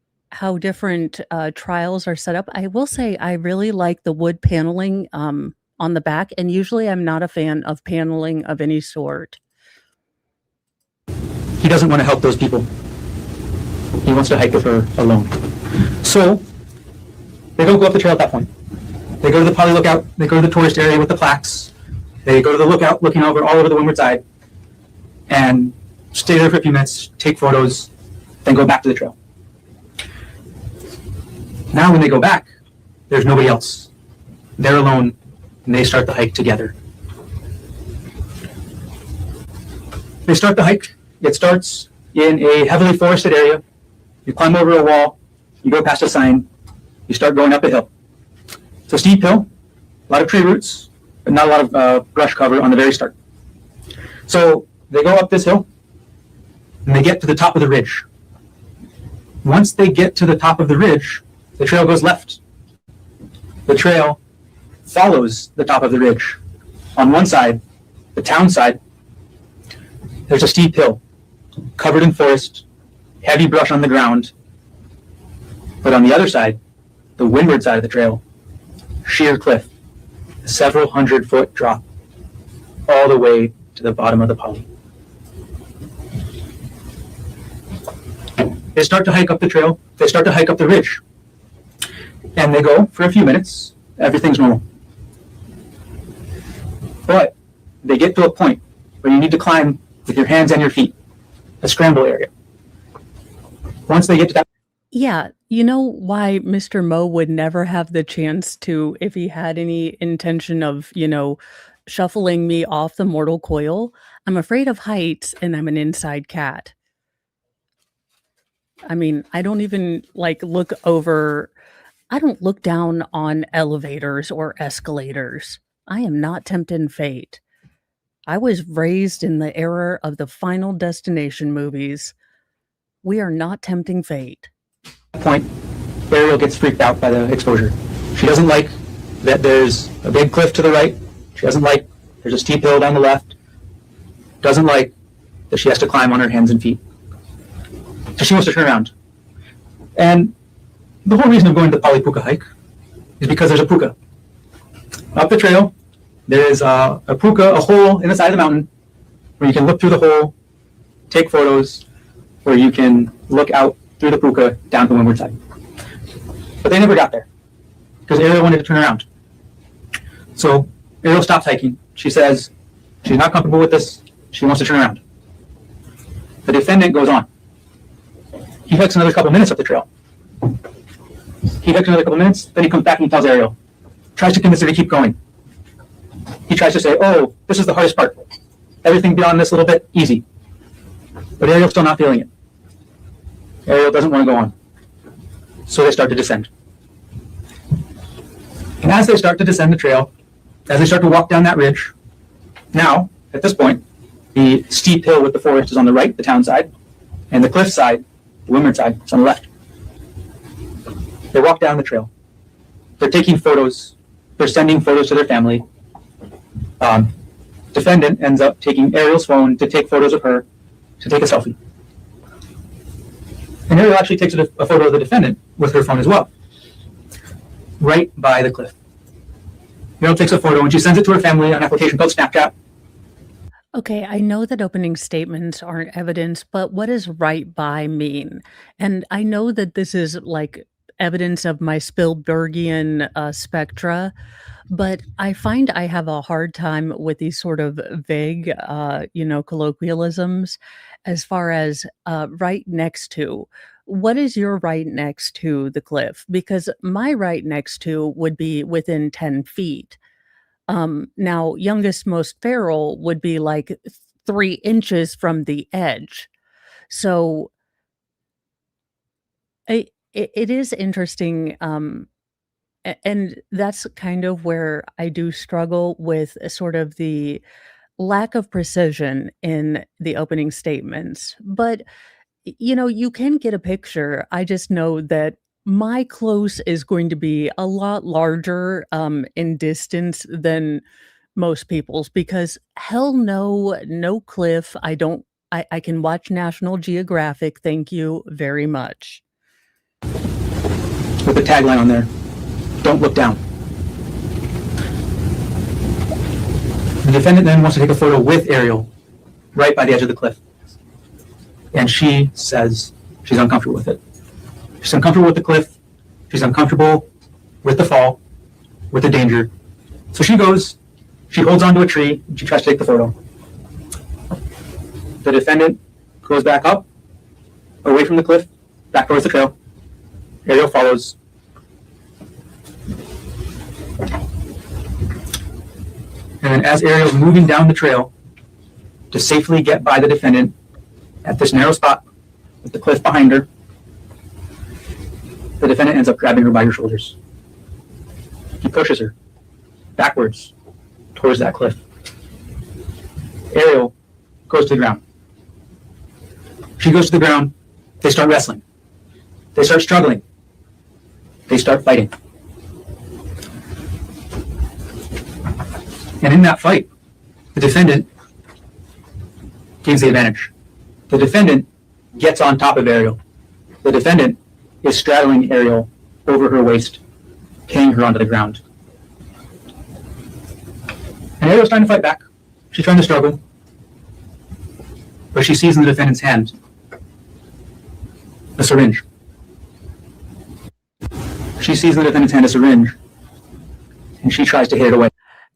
different trials are set up. I will say I really like the wood paneling on the back, and usually I'm not a fan of paneling of any sort. He doesn't want to help those people. He wants to hike with her alone. So they don't go up the trail at that point. They go to the Pali Lookout. They go to the tourist area with the plaques. They go to the lookout looking all over the windward side and stay there for a few minutes, take photos, then go back to the trail. Now when they go back, there's nobody else. They're alone, and they start the hike together. They start the hike. It starts in a heavily forested area. You climb over a wall, you go past a sign, you start going up a hill. It's a steep hill, a lot of tree roots, but not a lot of brush cover on the very start. So they go up this hill, and they get to the top of the ridge. Once they get to the top of the ridge, the trail goes left. The trail follows the top of the ridge. On one side, the town side, there's a steep hill, covered in forest, heavy brush on the ground. But on the other side, the windward side of the trail, sheer cliff, a several 100-foot drop, all the way to the bottom of the Pali. They start to hike up the trail. They start to hike up the ridge. And they go for a few minutes. Everything's normal. But they get to a point where you need to climb with your hands and your feet, a scramble area. Once they get to that. Yeah, you know why Mr. Moe would never have the chance to, if he had any intention of, shuffling me off the mortal coil? I'm afraid of heights and I'm an inside cat. I mean, I don't even look over. I don't look down on elevators or escalators. I am not tempting fate. I was raised in the era of the Final Destination movies. We are not tempting fate. Point, Ariel gets freaked out by the exposure. She doesn't like that there's a big cliff to the right. She doesn't like there's a steep hill down the left. Doesn't like that she has to climb on her hands and feet. So she wants to turn around. And the whole reason of going to the Pali Puka hike is because there's a puka. Up the trail, there is a puka, a hole in the side of the mountain where you can look through the hole, take photos, where you can look out through the puka down to the windward side. But they never got there because Ariel wanted to turn around. So Ariel stops hiking. She says she's not comfortable with this. She wants to turn around. The defendant goes on. He hikes another couple minutes up the trail. He hikes another couple minutes, then he comes back and he tells Ariel, tries to convince her to keep going. He tries to say, oh, this is the hardest part. Everything beyond this little bit, easy. But Ariel's still not feeling it. Ariel doesn't want to go on. So they start to descend. And as they start to descend the trail, as they start to walk down that ridge, now, at this point, the steep hill with the forest is on the right, the town side, and the cliff side, the windward side, is on the left. They walk down the trail. They're taking photos. They're sending photos to their family. Defendant ends up taking Ariel's phone to take photos of her, to take a selfie. And Ariel actually takes a photo of the defendant with her phone as well, right by the cliff. Ariel takes a photo and she sends it to her family on an application called Snapchat. Okay, I know that opening statements aren't evidence, but what does right by mean? And I know that this is like evidence of my Spielbergian spectra, but I find I have a hard time with these sort of vague, colloquialisms as far as right next to. What is your right next to the cliff? Because my right next to would be within 10 feet. Now, youngest, most feral would be like 3 inches from the edge. So it is interesting. And that's kind of where I do struggle with sort of the lack of precision in the opening statements. But, you can get a picture. I just know that my close is going to be a lot larger in distance than most people's because hell no cliff. I can watch National Geographic. Thank you very much. With the tagline on there, don't look down. The defendant then wants to take a photo with Ariel right by the edge of the cliff. And she says she's uncomfortable with it. She's uncomfortable with the cliff. She's uncomfortable with the fall, with the danger. So she goes, she holds onto a tree, and she tries to take the photo. The defendant goes back up, away from the cliff, back towards the trail. Ariel follows. And then as Ariel's moving down the trail to safely get by the defendant at this narrow spot with the cliff behind her, the defendant ends up grabbing her by her shoulders. He pushes her backwards towards that cliff. Ariel goes to the ground. She goes to the ground. They start wrestling. They start struggling. They start fighting. And in that fight, the defendant gains the advantage. The defendant gets on top of Ariel. The defendant is straddling Ariel over her waist, pinning her onto the ground. And Ariel's trying to fight back. She's trying to struggle. But she sees in the defendant's hand a syringe. She sees in the defendant's hand a syringe, and she tries to hit it away.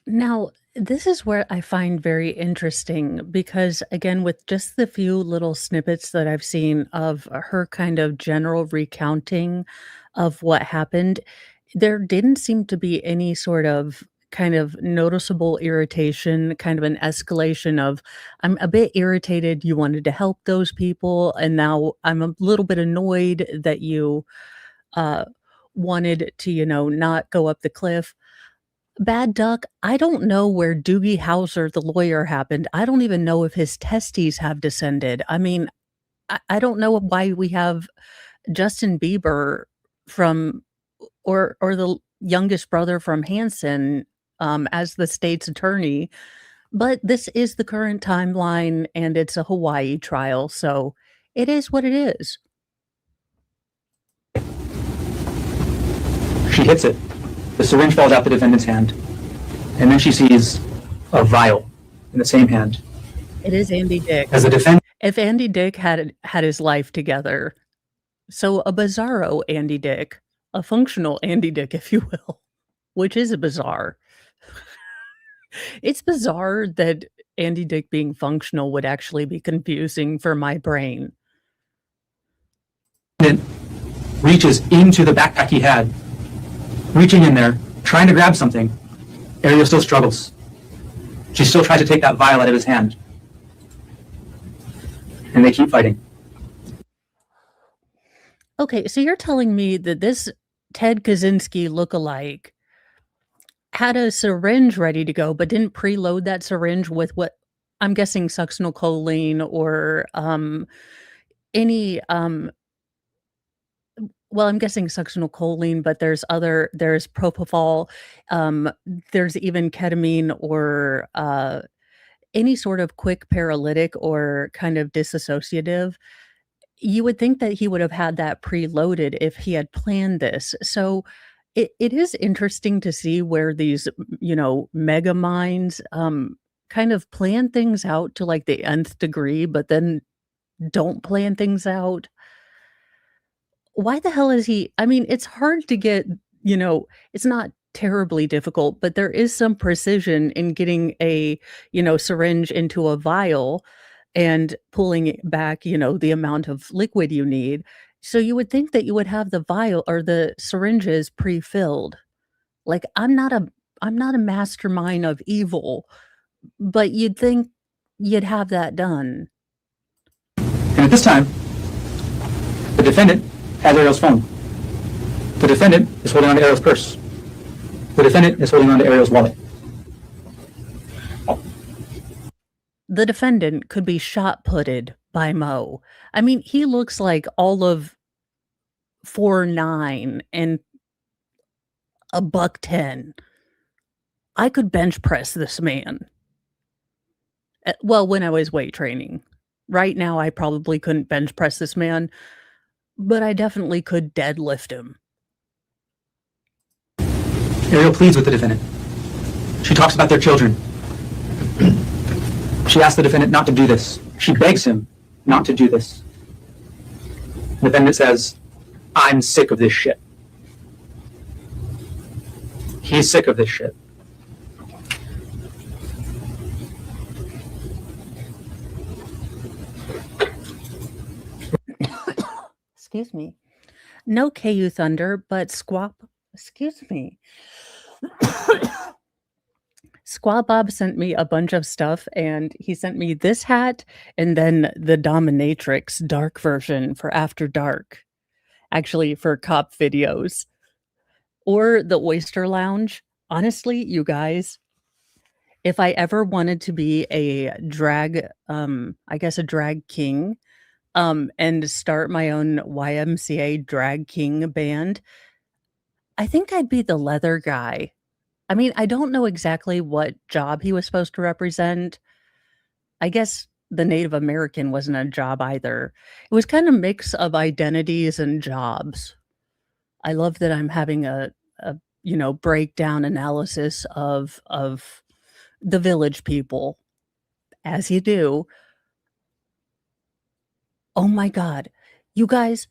Now, this is where I find very interesting because, again, with just the few little snippets that I've seen of her kind of general recounting of what happened, there didn't seem to be any sort of kind of noticeable irritation, kind of an escalation of, I'm a bit irritated. You wanted to help those people, and now I'm a little bit annoyed that you wanted to, not go up the cliff. Bad duck, I don't know where Doogie Howser, the lawyer, happened. I don't even know if his testes have descended. I mean, I don't know why we have Justin Bieber from, or the youngest brother from Hanson as the state's attorney. But this is the current timeline, and it's a Hawaii trial, so it is what it is. She hits it. The syringe falls out the defendant's hand. And then she sees a vial in the same hand. It is Andy Dick. As the defendant, If Andy Dick had his life together, so a bizarro Andy Dick, a functional Andy Dick, if you will, which is a bizarre. It's bizarre that Andy Dick being functional would actually be confusing for my brain. Reaches into the backpack he had, reaching in there, trying to grab something. Ariel still struggles. She still tries to take that vial out of his hand. And they keep fighting. Okay, so you're telling me that this Ted Kaczynski lookalike had a syringe ready to go, but didn't preload that syringe with what I'm guessing succinylcholine or any well, I'm guessing succinylcholine, but there's propofol, there's even ketamine or any sort of quick paralytic or kind of disassociative. You would think that he would have had that preloaded if he had planned this. So it is interesting to see where these, mega minds kind of plan things out to like the nth degree, but then don't plan things out. Why the hell is he? I mean, it's hard to get, it's not terribly difficult, but there is some precision in getting a, syringe into a vial and pulling it back, the amount of liquid you need. So you would think that you would have the vial or the syringes pre-filled. Like I'm not a mastermind of evil, but you'd think you'd have that done. And at this time, the defendant has Ariel's phone. The defendant is holding on to Ariel's purse. The defendant is holding on to Ariel's wallet. The defendant could be shot-putted by Mo. I mean, he looks like all of 4'9" and $110. I could bench press this man. Well, when I was weight training. Right now, I probably couldn't bench press this man, but I definitely could deadlift him. Ariel pleads with the defendant. She talks about their children. She asks the defendant not to do this. She begs him not to do this. The defendant says, I'm sick of this shit. He's sick of this shit. Excuse me. No KU Thunder, but Squab. Excuse me. Squab Bob sent me a bunch of stuff, and he sent me this hat and then the Dominatrix dark version for After Dark. Actually, for cop videos. Or the Oyster Lounge. Honestly, you guys, if I ever wanted to be a drag, I guess a drag king, and start my own YMCA drag king band, I think I'd be the leather guy. I mean, I don't know exactly what job he was supposed to represent. I guess the Native American wasn't a job either. It was kind of a mix of identities and jobs. I love that I'm having a breakdown analysis of the village people, as you do. Oh my God, you guys,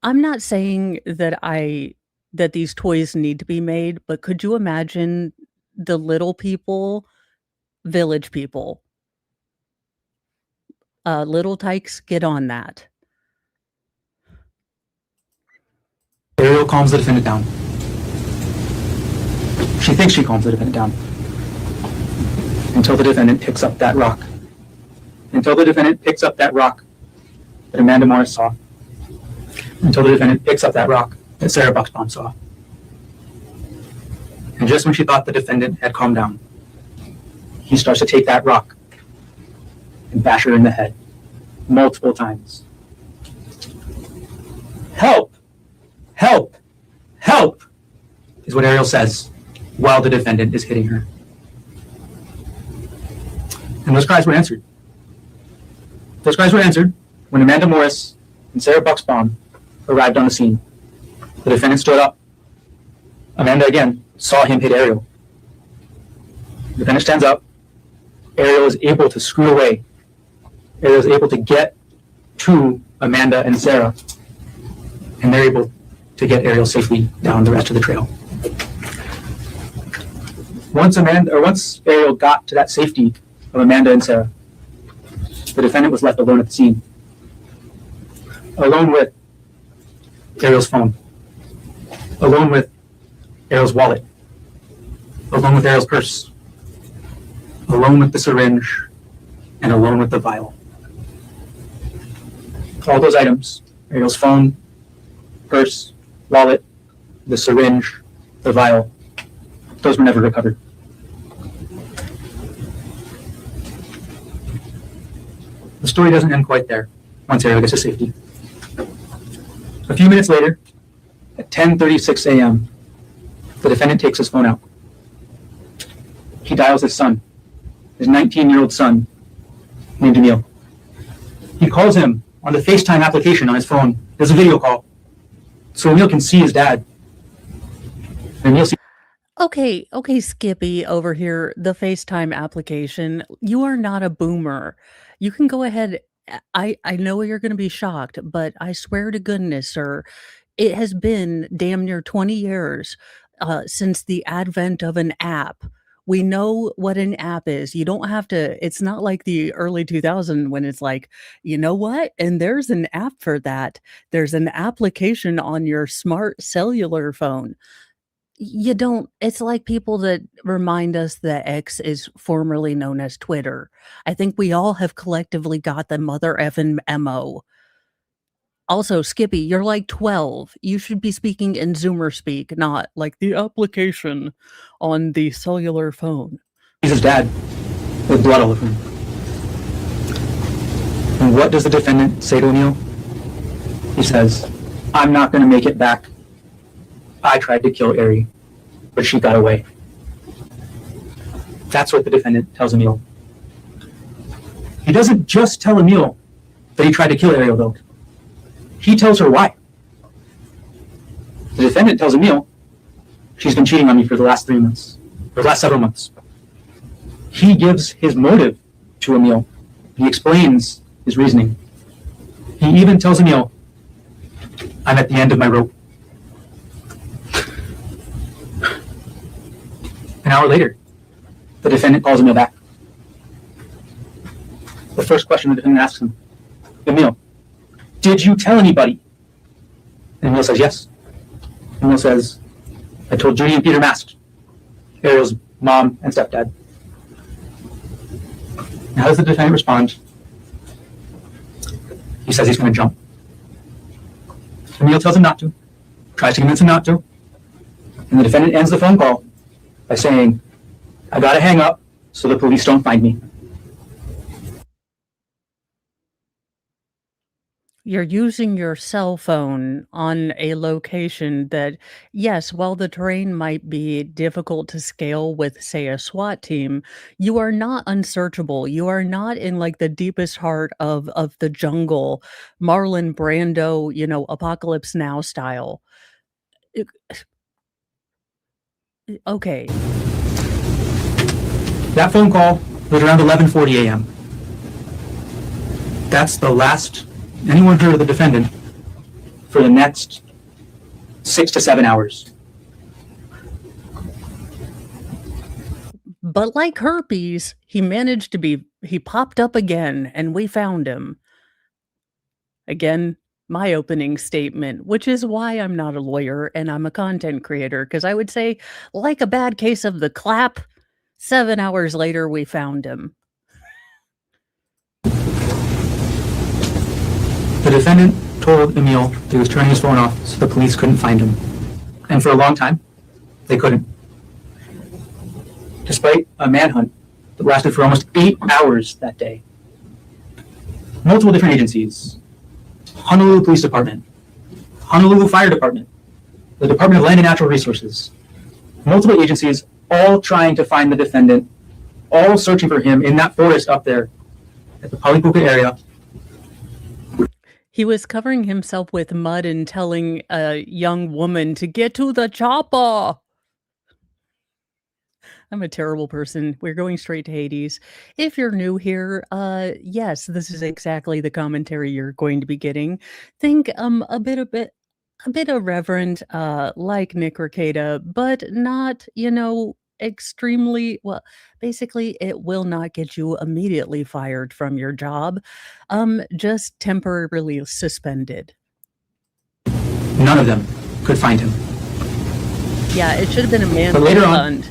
I'm not saying that these toys need to be made, but could you imagine the little people, village people? Little Tykes, get on that. Ariel calms the defendant down. She thinks she calms the defendant down. Until the defendant picks up that rock. Until the defendant picks up that rock that Amanda Morris saw. Until the defendant picks up that rock that Sarah Bucksbaum saw. And just when she thought the defendant had calmed down, he starts to take that rock and bash her in the head multiple times. Help! Help! Help! Is what Ariel says while the defendant is hitting her. And those cries were answered. Those cries were answered when Amanda Morris and Sarah Bucksbaum arrived on the scene. The defendant stood up. Amanda again saw him hit Ariel. The defendant stands up. Ariel is able to screw away. Ariel is able to get to Amanda and Sarah. And they're able to get Ariel safely down the rest of the trail. Once Ariel got to that safety of Amanda and Sarah, the defendant was left alone at the scene, alone with Ariel's phone, alone with Ariel's wallet, alone with Ariel's purse, alone with the syringe, and alone with the vial. All those items, Ariel's phone, purse, wallet, the syringe, the vial, those were never recovered. The story doesn't end quite there once Ariel gets to safety. A few minutes later, at 10:36 a.m., the defendant takes his phone out. He dials his son, his 19-year-old son, named Emil. He calls him on the FaceTime application on his phone. There's a video call, so Emil can see his dad. And Emil sees Okay, Skippy over here, the FaceTime application. You are not a boomer. You can go ahead. I know you're going to be shocked, but I swear to goodness, sir, it has been damn near 20 years since the advent of an app. We know what an app is. You don't have to, it's not like the early 2000s when it's like, you know what? And there's an app for that. There's an application on your smart cellular phone. You don't, it's like people that remind us that X is formerly known as Twitter. I think we all have collectively got the mother effing MO. Also, Skippy, you're like 12. You should be speaking in Zoomer speak, not like the application on the cellular phone. his dad with blood all over him. And what does the defendant say to Emil? He says, "I'm not going to make it back. I tried to kill Ari, but she got away." That's what the defendant tells Emil. He doesn't just tell Emil that he tried to kill Ariel, though. He tells her why. The defendant tells Emil, "She's been cheating on me for the last 3 months, or the last several months." He gives his motive to Emil. He explains his reasoning. He even tells Emil, "I'm at the end of my rope." An hour later, the defendant calls Emil back. The first question the defendant asks him, "Emil, did you tell anybody?" And Emil says, "Yes." Emil says, "I told Judy and Peter Mast, Ariel's mom and stepdad." And how does the defendant respond? He says he's going to jump. Emil tells him not to, tries to convince him not to, and the defendant ends the phone call by saying, "I gotta hang up so the police don't find me." You're using your cell phone on a location that, yes, while the terrain might be difficult to scale with, say, a SWAT team, you are not unsearchable. You are not in like the deepest heart of the jungle, Marlon Brando, Apocalypse Now style. It- Okay. That phone call was around 11:40 a.m. That's the last anyone heard of the defendant for the next 6 to 7 hours. But like herpes, he popped up again and we found him. Again, my opening statement, which is why I'm not a lawyer and I'm a content creator, because I would say, like a bad case of the clap, 7 hours later, we found him. The defendant told Emil that he was turning his phone off so the police couldn't find him. And for a long time, they couldn't. Despite a manhunt that lasted for almost 8 hours that day. Multiple different agencies, Honolulu Police Department, Honolulu Fire Department, the Department of Land and Natural Resources, multiple agencies all trying to find the defendant, all searching for him in that forest up there at the Palipuka area. He was covering himself with mud and telling a young woman to get to the chopper. I'm a terrible person. We're going straight to Hades. If you're new here, yes, this is exactly the commentary you're going to be getting. Think a bit irreverent, like Nick Rekieta, but not, extremely well, basically, it will not get you immediately fired from your job, just temporarily suspended. None of them could find him. Yeah, it should have been a man But later on- fund.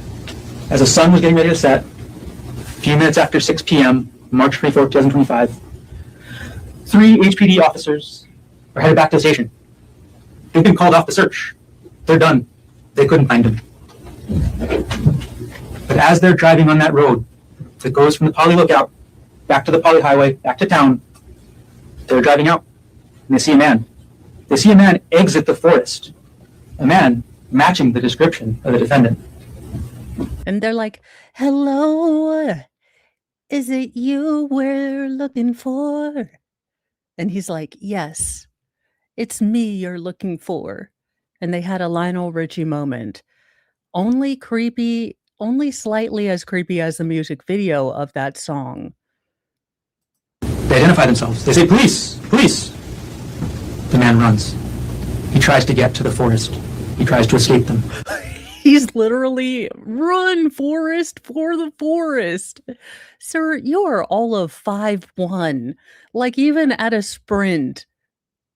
As the sun was getting ready to set, a few minutes after 6 p.m., March 24th, 2025, 3 HPD officers are headed back to the station. They've been called off the search. They're done. They couldn't find him. But as they're driving on that road that goes from the Poly Lookout back to the Poly Highway, back to town, they're driving out and they see a man. They see a man exit the forest. A man matching the description of the defendant. And they're like, "Hello, is it you we're looking for?" And he's like, "Yes, it's me you're looking for." And they had a Lionel Richie moment. Only slightly as creepy as the music video of that song. They identify themselves. They say, "Police! Police!" The man runs. He tries to get to the forest. He tries to escape them. He's literally, "Run, Forrest, for the forest." Sir, you are all of 5'1". Like, even at a sprint,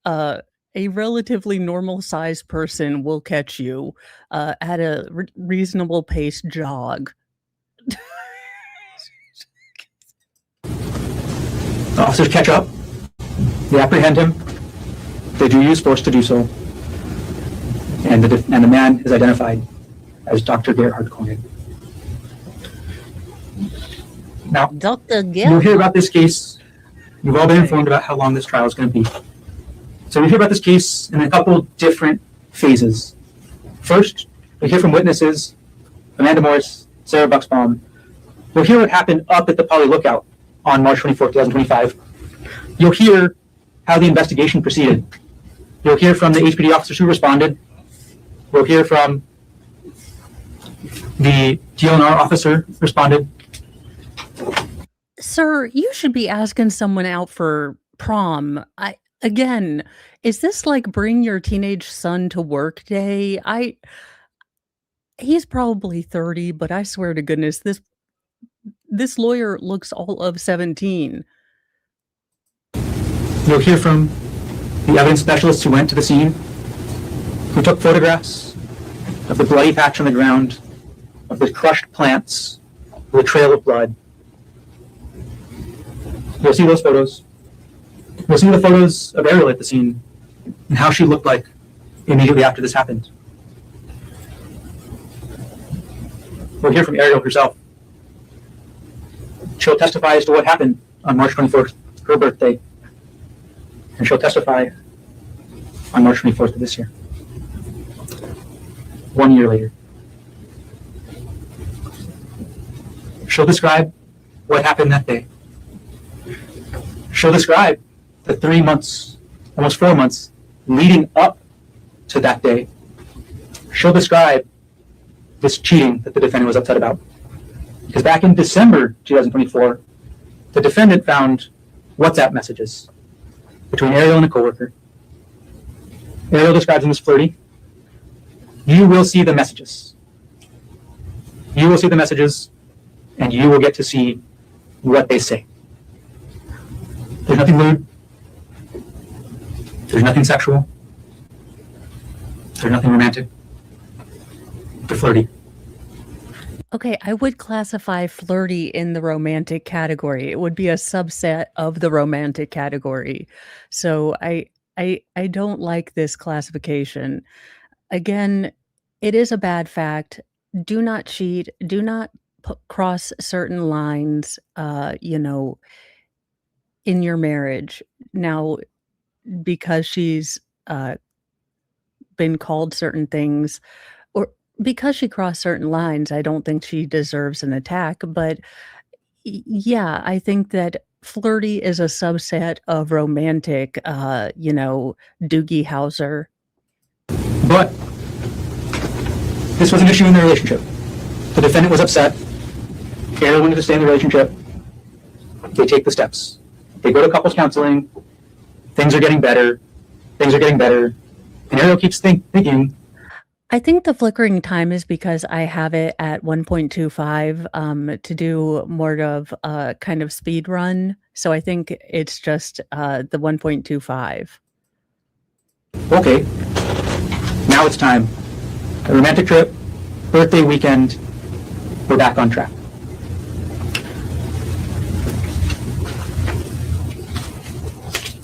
a relatively normal sized person will catch you at a reasonable pace jog. The officers catch up. They apprehend him. They do use force to do so. And the man is identified as Dr. Gerhard Koenig. Now, Dr. you'll Gill. hear about this case. You've all been informed about how long this trial is going to be. So we hear about this case in a couple different phases. First, we hear from witnesses, Amanda Morris, Sarah Bucksbaum. We'll hear what happened up at the Poly Lookout on March 24, 2025. You'll hear how the investigation proceeded. You'll hear from the HPD officers who responded. We'll hear from the DLNR officer who responded. Sir, you should be asking someone out for prom. Again, is this like bring your teenage son to work day? He's probably 30, but I swear to goodness, this lawyer looks all of 17. You'll hear from the evidence specialists who went to the scene, who took photographs of the bloody patch on the ground, of the crushed plants, the trail of blood. You'll see those photos. You'll see the photos of Ariel at the scene and how she looked like immediately after this happened. We'll hear from Ariel herself. She'll testify as to what happened on March 24th, her birthday, and she'll testify on March 24th of this year. 1 year later. She'll describe what happened that day. She'll describe the 3 months, almost 4 months, leading up to that day. She'll describe this cheating that the defendant was upset about. Because back in December 2024, the defendant found WhatsApp messages between Ariel and a coworker. Ariel describes them as flirty. You will see the messages. You will see the messages, and you will get to see what they say. There's nothing lewd. There's nothing sexual. There's nothing romantic. They're flirty. Okay, I would classify flirty in the romantic category. It would be a subset of the romantic category. So I don't like this classification. Again, it is a bad fact. Do not cheat. Do not cross certain lines, in your marriage. Now, because she's been called certain things, or because she crossed certain lines, I don't think she deserves an attack. But yeah, I think that flirty is a subset of romantic, Doogie Howser. But this was an issue in the relationship. The defendant was upset. Ariel wanted to stay in the relationship. They take the steps. They go to couples counseling. Things are getting better. Things are getting better. And Ariel keeps thinking, I think the flickering time is because I have it at 1.25 to do more of a kind of speed run. So I think it's just the 1.25. Okay, now it's time. A romantic trip, birthday weekend, we're back on track.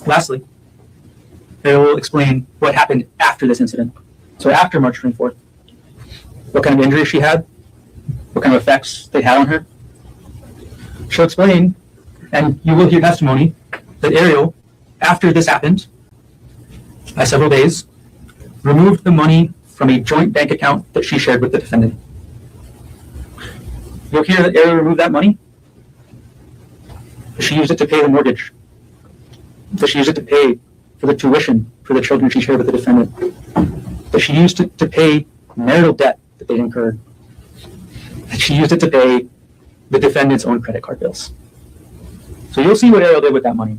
Lastly, I will explain what happened after this incident. So after March 24th, what kind of injuries she had, what kind of effects they had on her. She'll explain, and you will hear testimony, that Ariel, after this happened, by several days, removed the money from a joint bank account that she shared with the defendant. You'll hear that Ariel removed that money. She used it to pay the mortgage. That she used it to pay for the tuition for the children she shared with the defendant. That she used it to pay marital debt that they'd incurred. That she used it to pay the defendant's own credit card bills. So you'll see what Ariel did with that money.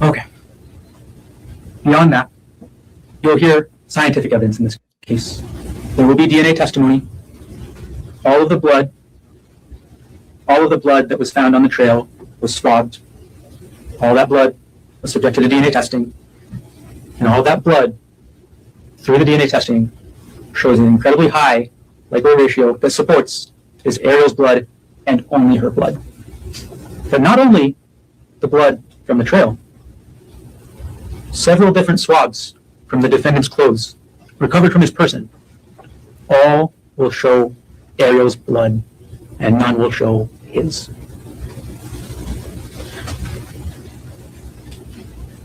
Okay. Beyond that, you'll hear scientific evidence in this case. There will be DNA testimony. All of the blood that was found on the trail was swabbed. All that blood was subject to the DNA testing. And all that blood, through the DNA testing, shows an incredibly high likelihood ratio that supports is Ariel's blood and only her blood. But not only the blood from the trail, several different swabs from the defendant's clothes recovered from his person all will show Ariel's blood and none will show his.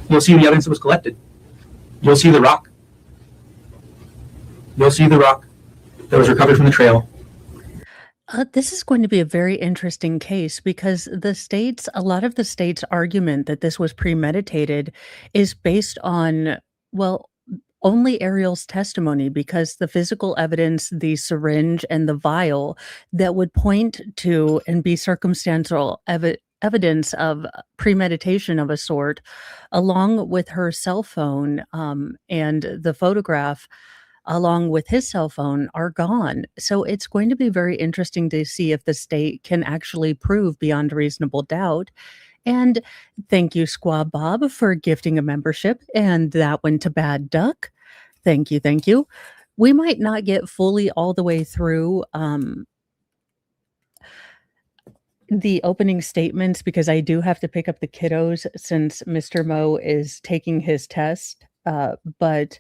You'll see the evidence that was collected. You'll see the rock. You'll see the rock that was recovered from the trail. This is going to be a very interesting case because a lot of the state's argument that this was premeditated is based on, well, only Ariel's testimony, because the physical evidence, the syringe and the vial that would point to and be circumstantial evidence of premeditation of a sort, along with her cell phone and the photograph along with his cell phone, are gone. So it's going to be very interesting to see if the state can actually prove beyond reasonable doubt. And thank you, Squab Bob, for gifting a membership. And that went to Bad Duck. Thank you, thank you. We might not get fully all the way through the opening statements because I do have to pick up the kiddos since Mr. Mo is taking his test. But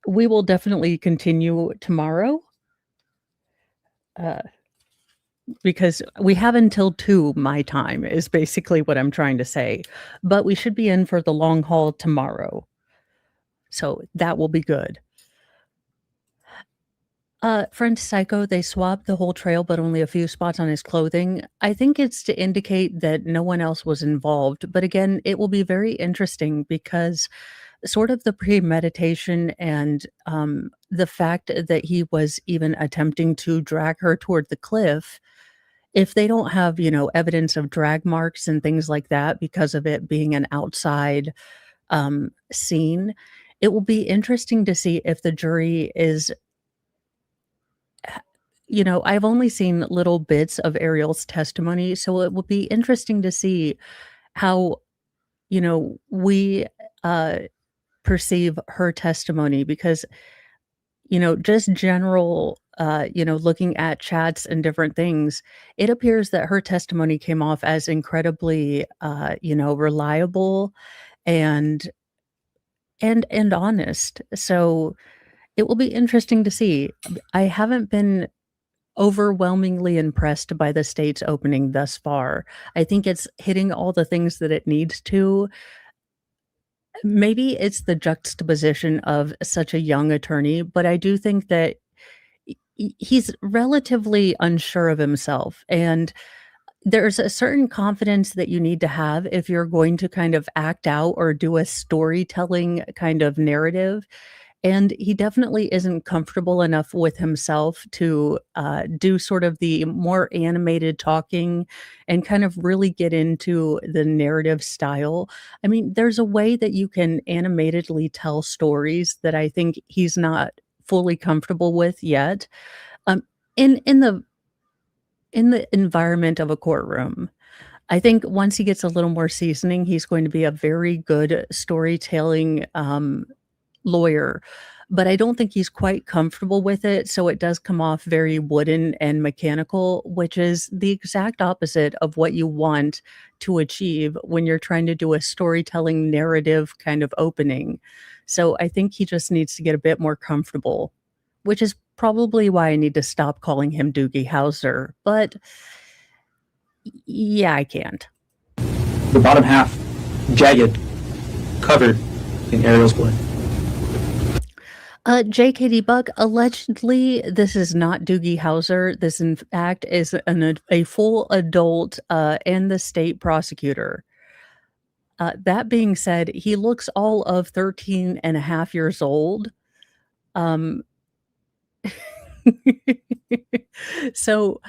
we will definitely continue tomorrow because we have until 2 my time is basically what I'm trying to say. But we should be in for the long haul tomorrow. So that will be good. Friend Psycho, they swabbed the whole trail, but only a few spots on his clothing. I think it's to indicate that no one else was involved. But again, it will be very interesting because sort of the premeditation and the fact that he was even attempting to drag her toward the cliff, if they don't have, evidence of drag marks and things like that because of it being an outside scene, it will be interesting to see if the jury is, I've only seen little bits of Ariel's testimony, so it will be interesting to see how, we perceive her testimony because, just general, looking at chats and different things, it appears that her testimony came off as incredibly, reliable and honest. So it will be interesting to see. I haven't been overwhelmingly impressed by the state's opening thus far. I think it's hitting all the things that it needs to. Maybe it's the juxtaposition of such a young attorney, but I do think that he's relatively unsure of himself. And there's a certain confidence that you need to have if you're going to kind of act out or do a storytelling kind of narrative. And he definitely isn't comfortable enough with himself to do sort of the more animated talking and kind of really get into the narrative style. I mean, there's a way that you can animatedly tell stories that I think he's not fully comfortable with yet. Um, in the environment of a courtroom, I think once he gets a little more seasoning, he's going to be a very good storytelling lawyer, but I don't think he's quite comfortable with it, so it does come off very wooden and mechanical, which is the exact opposite of what you want to achieve when you're trying to do a storytelling narrative kind of opening. So I think he just needs to get a bit more comfortable, which is probably why I need to stop calling him Doogie Howser, but yeah, I can't. The bottom half, jagged, covered in Ariel's blood. JKD Buck, allegedly, this is not Doogie Howser. This, in fact, is a full adult and the state prosecutor. That being said, he looks all of 13 and a half years old. So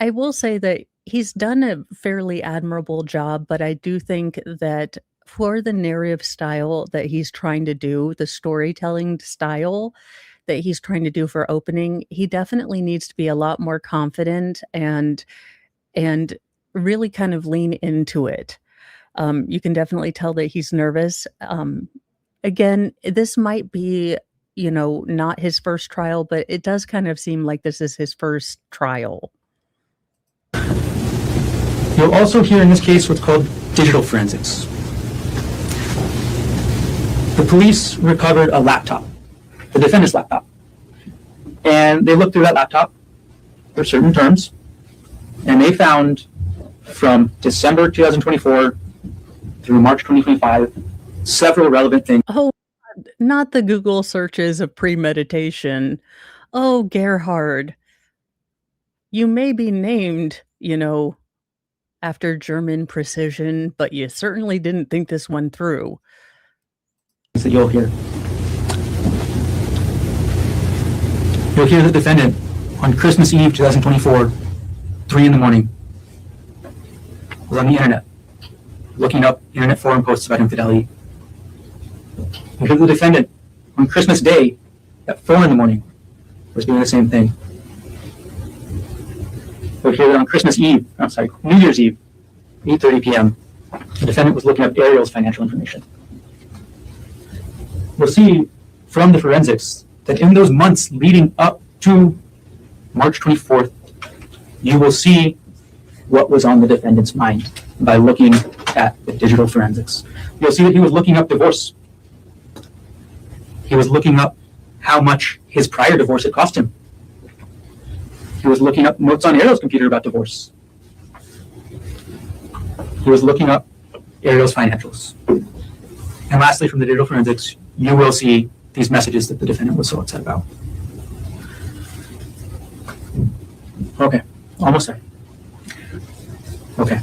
I will say that he's done a fairly admirable job, but I do think that for the narrative style that he's trying to do, the storytelling style that he's trying to do for opening, he definitely needs to be a lot more confident and really kind of lean into it. You can definitely tell that he's nervous. Again, this might be, not his first trial, but it does kind of seem like this is his first trial. You'll also hear in this case what's called digital forensics. The police recovered a laptop, the defendant's laptop, and they looked through that laptop for certain terms, and they found from December 2024 through March 2025 several relevant things. Oh, not the Google searches of premeditation. Oh, Gerhard, you may be named, after German precision, but you certainly didn't think this one through. That you'll hear. You'll hear the defendant on Christmas Eve 2024, 3 in the morning, was on the internet, looking up internet forum posts about infidelity. You hear the defendant on Christmas Day at 4 in the morning was doing the same thing. You'll hear that on Christmas Eve, New Year's Eve, 8:30 p.m., the defendant was looking up Ariel's financial information. We'll see from the forensics that in those months leading up to March 24th, you will see what was on the defendant's mind by looking at the digital forensics. You'll see that he was looking up divorce. He was looking up how much his prior divorce had cost him. He was looking up notes on Ariel's computer about divorce. He was looking up Ariel's financials. And lastly, from the digital forensics, you will see these messages that the defendant was so upset about. Okay, almost there. Okay.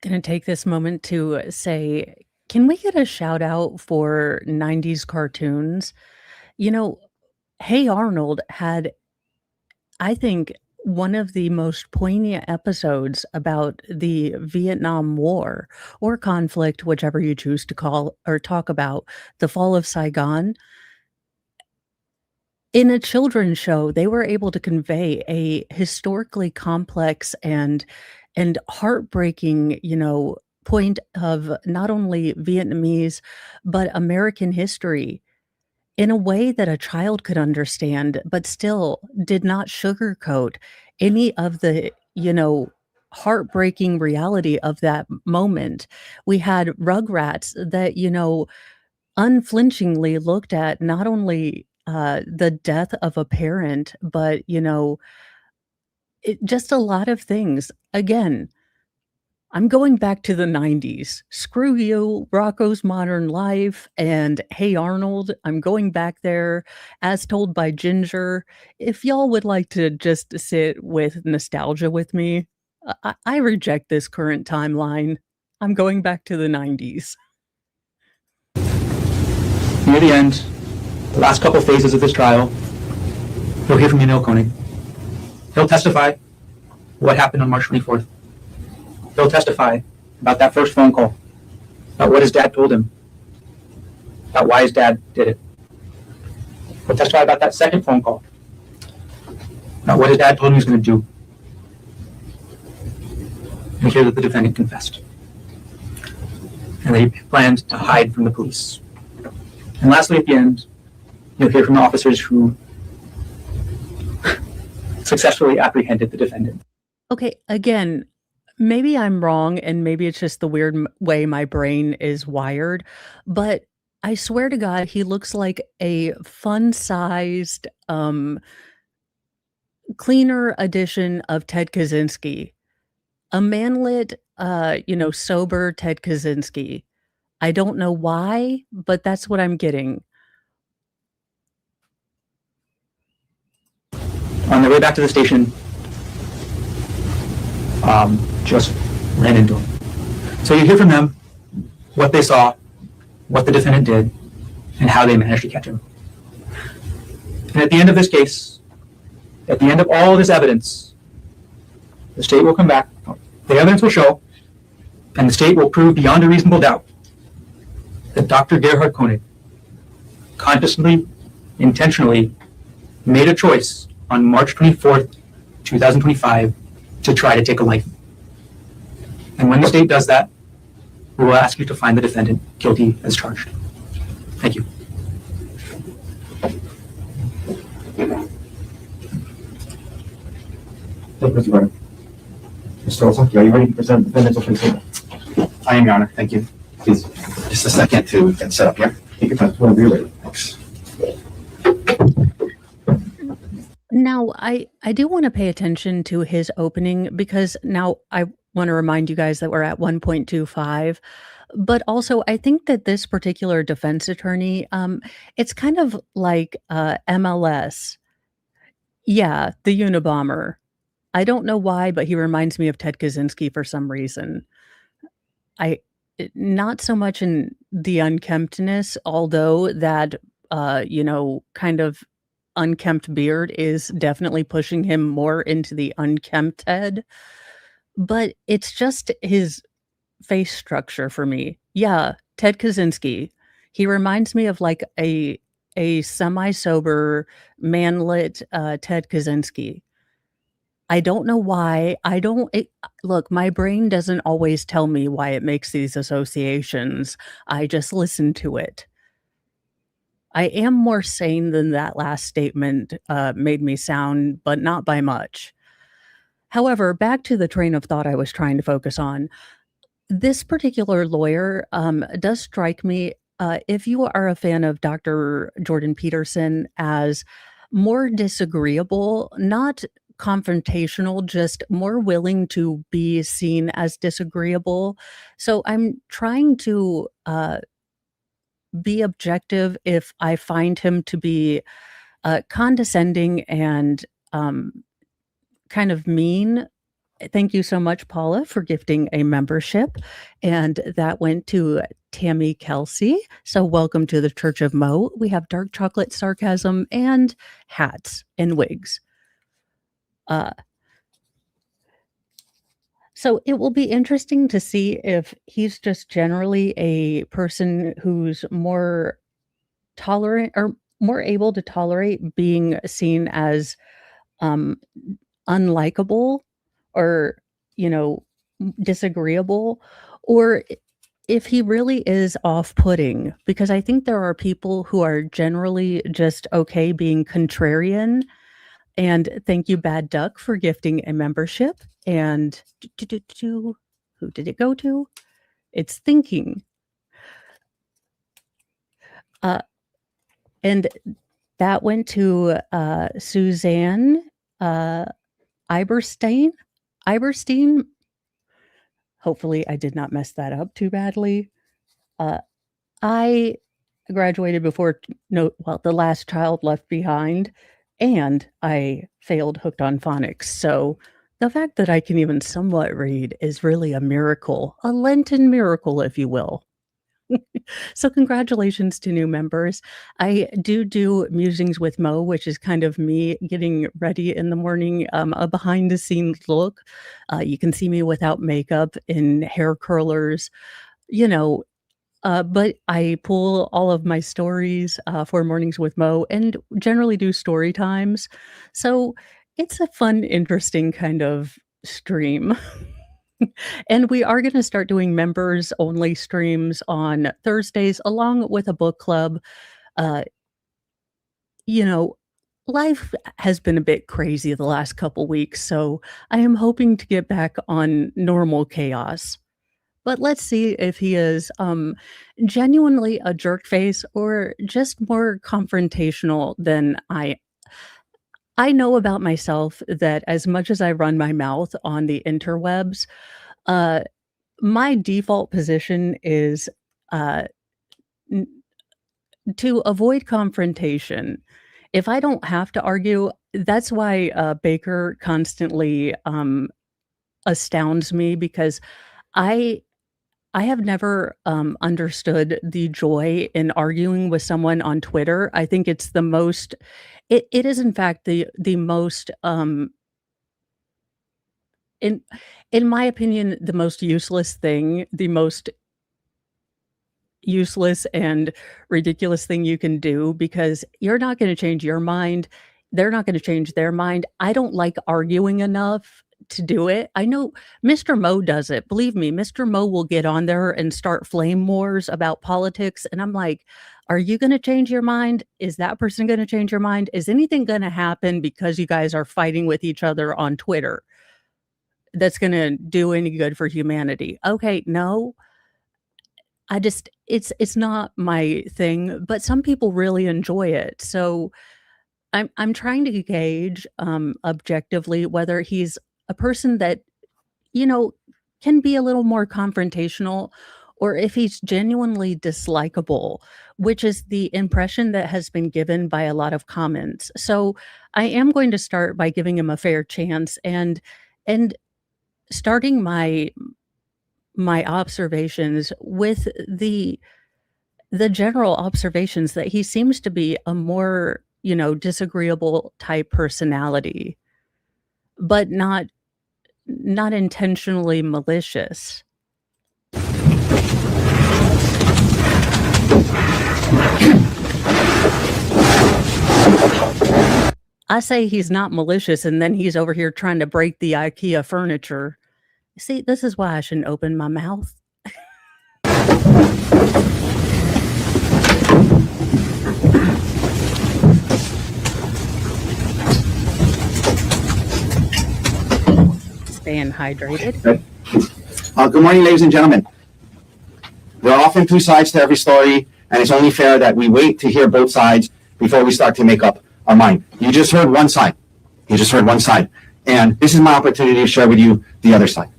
Gonna take this moment to say, can we get a shout out for 90s cartoons? Hey Arnold had, I think, one of the most poignant episodes about the Vietnam War or conflict, whichever you choose to call or talk about, the fall of Saigon. In a children's show, they were able to convey a historically complex and heartbreaking, point of not only Vietnamese but American history in a way that a child could understand, but still did not sugarcoat any of the, heartbreaking reality of that moment. We had Rugrats that, unflinchingly looked at not only the death of a parent, but, just a lot of things. Again, I'm going back to the 90s. Screw you, Rocco's Modern Life, and Hey Arnold. I'm going back there, as told by Ginger. If y'all would like to just sit with nostalgia with me, I reject this current timeline. I'm going back to the 90s. near the end, the last couple phases of this trial, you'll hear from Emil Koenig. He'll testify what happened on March 24th. He'll testify about that first phone call, about what his dad told him, about why his dad did it. He'll testify about that second phone call, about what his dad told him he was going to do. And hear that the defendant confessed, and that he planned to hide from the police. And lastly, at the end, you'll hear from the officers who successfully apprehended the defendant. Okay, again, maybe I'm wrong, and maybe it's just the weird way my brain is wired, but I swear to God, he looks like a fun-sized, cleaner edition of Ted Kaczynski. A manlit, sober Ted Kaczynski. I don't know why, but that's what I'm getting. On their way back to the station, just ran into him. So you hear from them what they saw, what the defendant did, and how they managed to catch him. And at the end of this case, at the end of all this evidence, the state will come back, the evidence will show, and the state will prove beyond a reasonable doubt that Dr. Gerhard Koenig consciously, intentionally made a choice on March 24th, 2025 to try to take a life. And when the state does that, we will ask you to find the defendant guilty as charged. Thank you. Thank you, Mr. Garner. Mr. Osaki, are you ready to present the defendant's opening statement? I am, Your Honor. Thank you. Please, Just a second to get set up here. take your time. Whenever you're ready. Thanks. Now, I do want to pay attention to his opening, because now I want to remind you guys that we're at 1.25. But also, I think that this particular defense attorney, it's kind of like MLS. Yeah, the Unabomber. I don't know why, but he reminds me of Ted Kaczynski for some reason. Not so much in the unkemptness, although that, kind of unkempt beard is definitely pushing him more into the unkempt head. But it's just his face structure for me. Yeah, Ted Kaczynski. He reminds me of like a semi-sober, manlit Ted Kaczynski. I don't know why. Look, my brain doesn't always tell me why it makes these associations. I just listen to it. I am more sane than that last statement made me sound, but not by much. However, back to the train of thought I was trying to focus on. This particular lawyer does strike me, if you are a fan of Dr. Jordan Peterson, as more disagreeable, not confrontational, just more willing to be seen as disagreeable. So I'm trying to be objective if I find him to be condescending and kind of mean. Thank you so much, Paula, for gifting a membership. And that went to Tammy Kelsey. So welcome to the Church of Mo. We have dark chocolate sarcasm and hats and wigs. So it will be interesting to see if he's just generally a person who's more tolerant or more able to tolerate being seen as unlikable or, disagreeable, or if he really is off-putting, because I think there are people who are generally just okay being contrarian. And thank you, Bad Duck, for gifting a membership. And who did it go to? It's Thinking. And that went to Suzanne Iberstein. Hopefully I did not mess that up too badly. I graduated before the last child left behind, and I failed Hooked on Phonics. So the fact that I can even somewhat read is really a miracle, a Lenten miracle, if you will. So congratulations to new members. I do musings with Mo, which is kind of me getting ready in the morning, a behind the scenes look. You can see me without makeup in hair curlers, you know, but I pull all of my stories for Mornings with Mo and generally do story times. So it's a fun, interesting kind of stream. And we are going to start doing members only streams on Thursdays along with a book club. Uh, you know, life has been a bit crazy the last couple weeks, so I am hoping to get back on normal chaos. But let's see if he is genuinely a jerk face or just more confrontational than I know about myself that as much as I run my mouth on the interwebs, uh, my default position is uh, n- to avoid confrontation. If I don't have to argue, that's why Baker constantly astounds me because I I have never understood the joy in arguing with someone on Twitter. I think it's the most. It is in fact the most in in my opinion the most useless thing, the most useless and ridiculous thing you can do because you're not going to change your mind. They're not going to change their mind. I don't like arguing enough to do it. I know Mr. Mo does it. Believe me, Mr. Mo will get on there and start flame wars about politics. And I'm like, are you going to change your mind? Is that person going to change your mind? Is anything going to happen because you guys are fighting with each other on Twitter that's going to do any good for humanity? Okay, no. I just it's not my thing, but some people really enjoy it. So I'm trying to gauge objectively whether he's a person that, you know, can be a little more confrontational or if he's genuinely dislikable, which is the impression that has been given by a lot of comments. So I am going to start by giving him a fair chance and starting my observations with the general observations that he seems to be a more, disagreeable type personality, but not intentionally malicious. I say he's not malicious, and then he's over here trying to break the IKEA furniture. See, this is why I shouldn't open my mouth. Staying hydrated. Good morning, ladies and gentlemen. There are often two sides to every story, and it's only fair that we wait to hear both sides before we start to make up our mind. You just heard one side. And this is my opportunity to share with you the other side,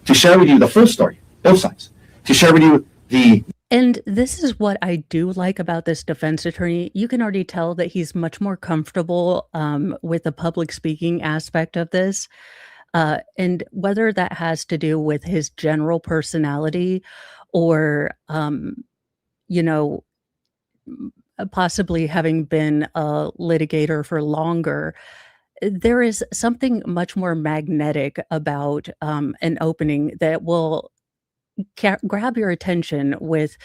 to share with you the full story, both sides, to share with you the... And this is what I do like about this defense attorney. You can already tell that he's much more comfortable with the public speaking aspect of this. And whether that has to do with his general personality or, possibly having been a litigator for longer, there is something much more magnetic about an opening that will grab your attention with,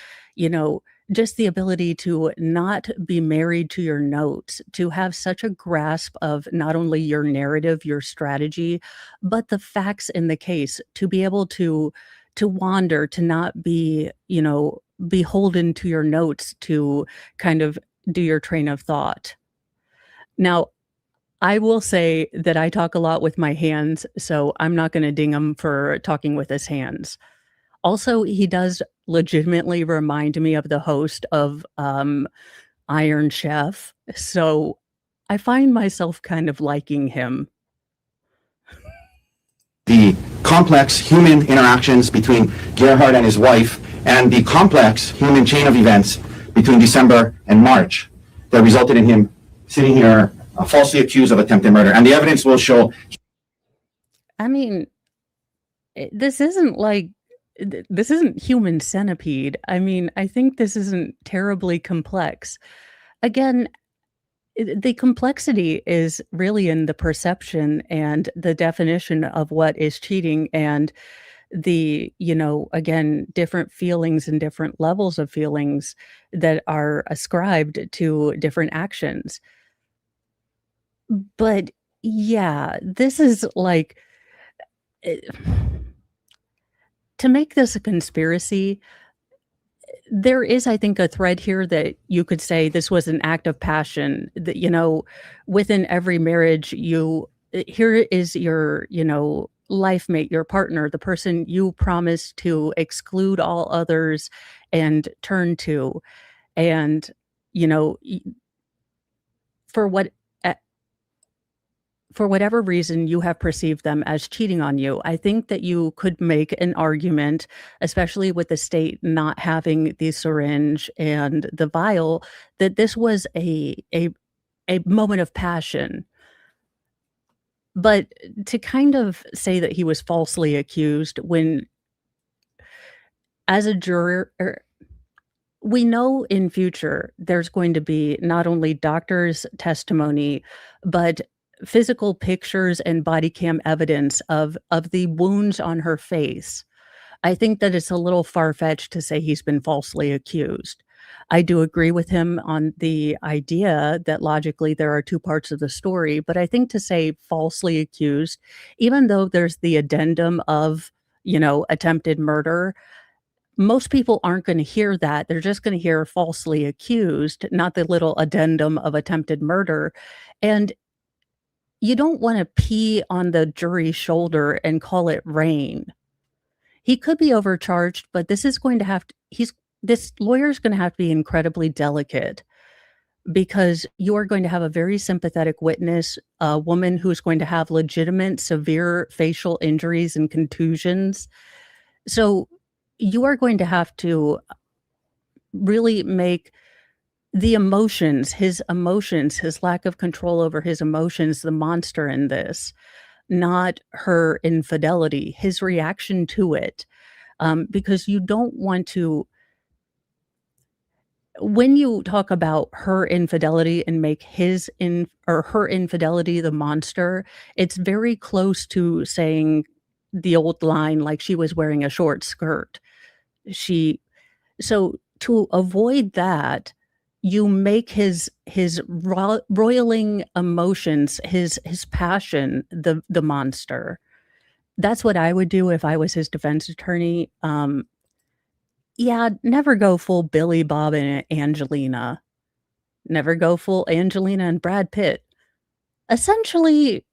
just the ability to not be married to your notes, to have such a grasp of not only your narrative, your strategy, but the facts in the case, to be able to wander, to not be, beholden to your notes to kind of do your train of thought. Now, I will say that I talk a lot with my hands, so I'm not going to ding him for talking with his hands. Also, he does legitimately remind me of the host of Iron Chef, so I find myself kind of liking him. The complex human interactions between Gerhard and his wife and the complex human chain of events between December and March that resulted in him sitting here falsely accused of attempted murder. And the evidence will show... I mean, this isn't like this isn't Human Centipede. I mean, I think this isn't terribly complex. Again, the complexity is really in the perception and the definition of what is cheating and again, different feelings and different levels of feelings that are ascribed to different actions. But yeah, this is like eh, to make this a conspiracy, there is, I think, a thread here that you could say this was an act of passion that, within every marriage, here is your, life mate, your partner, the person you promise to exclude all others and turn to. And, you know, y- for what, for whatever reason you have perceived them as cheating on you, I think that you could make an argument, especially with the state not having the syringe and the vial, that this was a moment of passion. But to kind of say that he was falsely accused when, as a juror, we know in future there's going to be not only doctor's testimony, but physical pictures and body cam evidence of the wounds on her face. I think that it's a little far-fetched to say he's been falsely accused. I do agree with him on the idea that logically there are two parts of the story, but I think to say falsely accused, even though there's the addendum of, attempted murder, most people aren't going to hear that. They're just going to hear falsely accused, not the little addendum of attempted murder. And you don't want to pee on the jury's shoulder and call it rain. He could be overcharged, but this lawyer's going to have to be incredibly delicate because you are going to have a very sympathetic witness, a woman who's going to have legitimate severe facial injuries and contusions. So you are going to have to really make the emotions, his lack of control over his emotions, the monster in this, not her infidelity, his reaction to it. Because you don't want to, when you talk about her infidelity and make her infidelity the monster, it's very close to saying the old line, like she was wearing a short skirt. So to avoid that, you make his roiling emotions, his passion, the monster. That's what I would do if I was his defense attorney. Yeah, never go full Billy Bob and Angelina. Never go full Angelina and Brad Pitt. Essentially,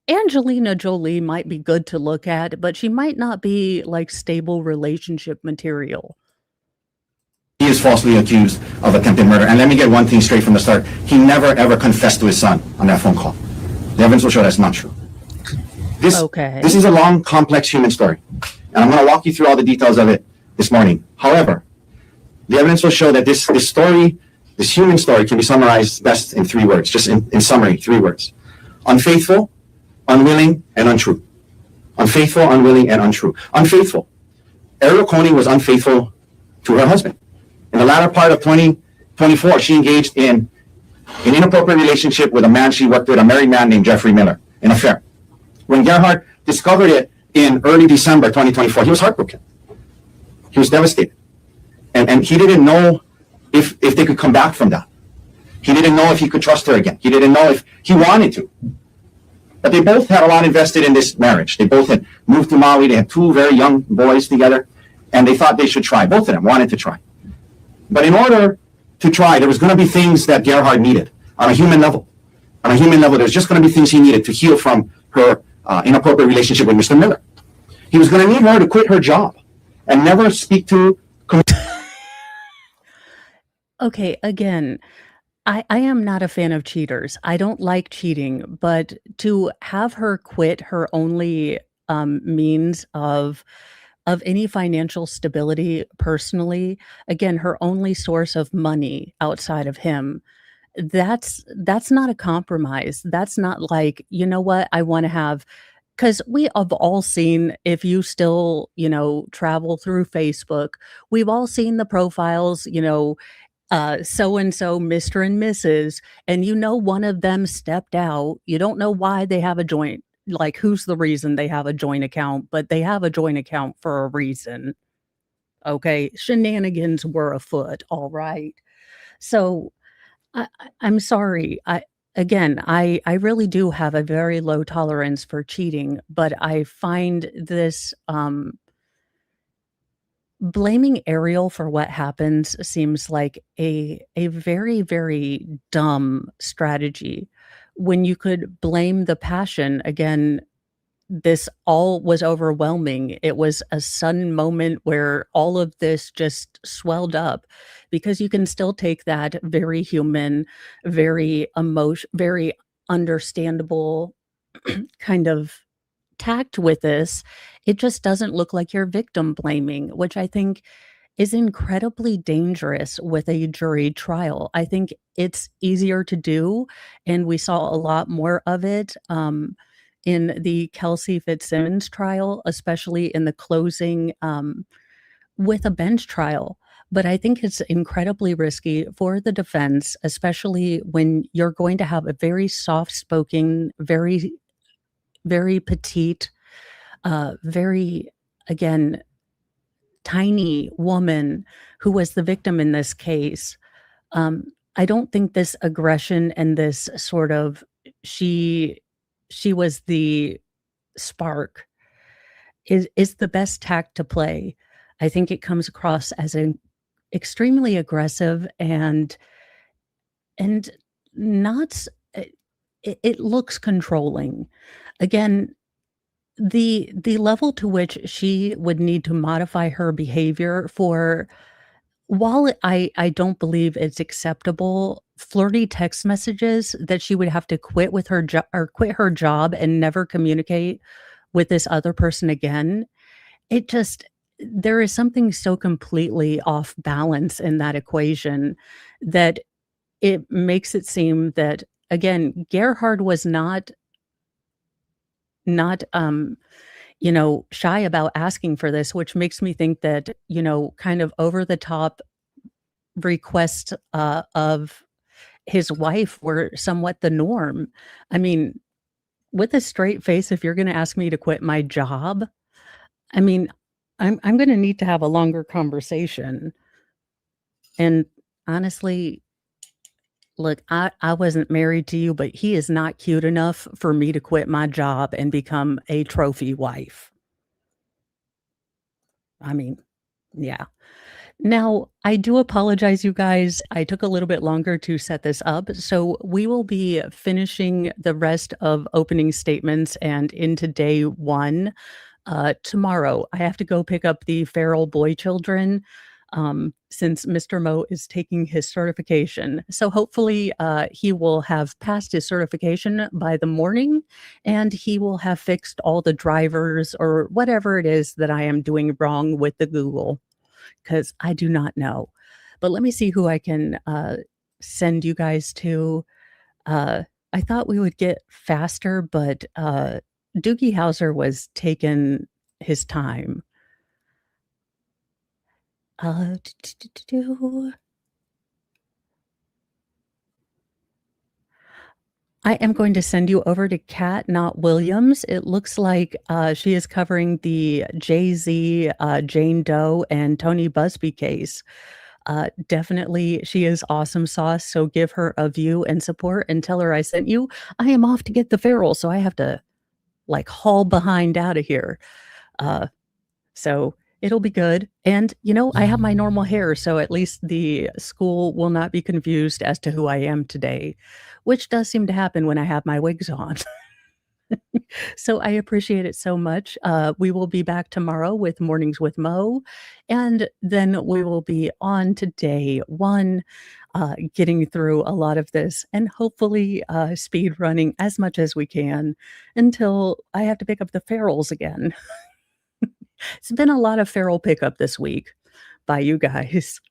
Angelina Jolie might be good to look at, but she might not be like stable relationship material. He is falsely accused of attempted murder. And let me get one thing straight from the start. He never ever confessed to his son on that phone call. The evidence will show that's not true. This is a long, complex human story. And I'm going to walk you through all the details of it this morning. However, the evidence will show that this story, this human story, can be summarized best in 3 words. Just in summary, 3 words. Unfaithful, unwilling, and untrue. Unfaithful, unwilling, and untrue. Unfaithful. Ariel Coney was unfaithful to her husband. In the latter part of 2024, she engaged in an inappropriate relationship with a man she worked with, a married man named Jeffrey Miller, an affair. When Gerhard discovered it in early December 2024, he was heartbroken. He was devastated. And he didn't know if they could come back from that. He didn't know if he could trust her again. He didn't know if he wanted to. But they both had a lot invested in this marriage. They both had moved to Maui. They had 2 very young boys together. And they thought they should try. Both of them wanted to try. But in order to try, there was going to be things that Gerhard needed on a human level. On a human level, there's just going to be things he needed to heal from her inappropriate relationship with Mr. Miller. He was going to need her to quit her job and never speak to... Okay, again, I am not a fan of cheaters. I don't like cheating, but to have her quit her only means of any financial stability personally, again, her only source of money outside of him, that's not a compromise. That's not like, you know what, I want to have 'Cause we have all seen, if you still, travel through Facebook, we've all seen the profiles, so and so, Mr. and Mrs., and one of them stepped out. You don't know why they have a joint, like, who's the reason they have a joint account, but they have a joint account for a reason, okay? Shenanigans were afoot, alright? So, I'm sorry. I really do have a very low tolerance for cheating, but I find this, blaming Ariel for what happens seems like a very, very dumb strategy when you could blame the passion. Again, this all was overwhelming. It was a sudden moment where all of this just swelled up because you can still take that very human, very understandable kind of tact with this. It just doesn't look like you're victim blaming, which I think is incredibly dangerous with a jury trial. I think it's easier to do, and we saw a lot more of it in the Kelsey Fitzsimmons trial, especially in the closing with a bench trial. But I think it's incredibly risky for the defense, especially when you're going to have a very soft spoken, very, very petite, very, again, tiny woman who was the victim in this case. I don't think this aggression and this sort of she was the spark is the best tact to play. I think it comes across as an extremely aggressive and not it looks controlling. Again, the level to which she would need to modify her behavior for while I don't believe it's acceptable, flirty text messages that she would have to quit with her or quit her job and never communicate with this other person again, it just there is something so completely off balance in that equation that it makes it seem that, again, Gerhard was not shy about asking for this, which makes me think that, kind of over the top requests of his wife were somewhat the norm. I mean, with a straight face, if you're going to ask me to quit my job, I mean, I'm going to need to have a longer conversation. And honestly, look, I wasn't married to you, but he is not cute enough for me to quit my job and become a trophy wife. I mean, yeah. Now, I do apologize, you guys. I took a little bit longer to set this up. So we will be finishing the rest of opening statements and into day one tomorrow. I have to go pick up the feral boy children since Mr. Mo is taking his certification. So hopefully he will have passed his certification by the morning and he will have fixed all the drivers or whatever it is that I am doing wrong with the Google, because I do not know. But let me see who I can send you guys to. I thought we would get faster, but Doogie Howser was taking his time. I am going to send you over to Kat, not Williams. It looks like she is covering the Jay-Z, Jane Doe, and Tony Busby case. Definitely, she is awesome sauce, so give her a view and support and tell her I sent you. I am off to get the feral, so I have to, haul behind out of here. So it'll be good. And, I have my normal hair, so at least the school will not be confused as to who I am today, which does seem to happen when I have my wigs on. So I appreciate it so much. We will be back tomorrow with Mornings with Mo, and then we will be on to day one, getting through a lot of this and hopefully speed running as much as we can until I have to pick up the ferals again. It's been a lot of feral pickup this week by you guys.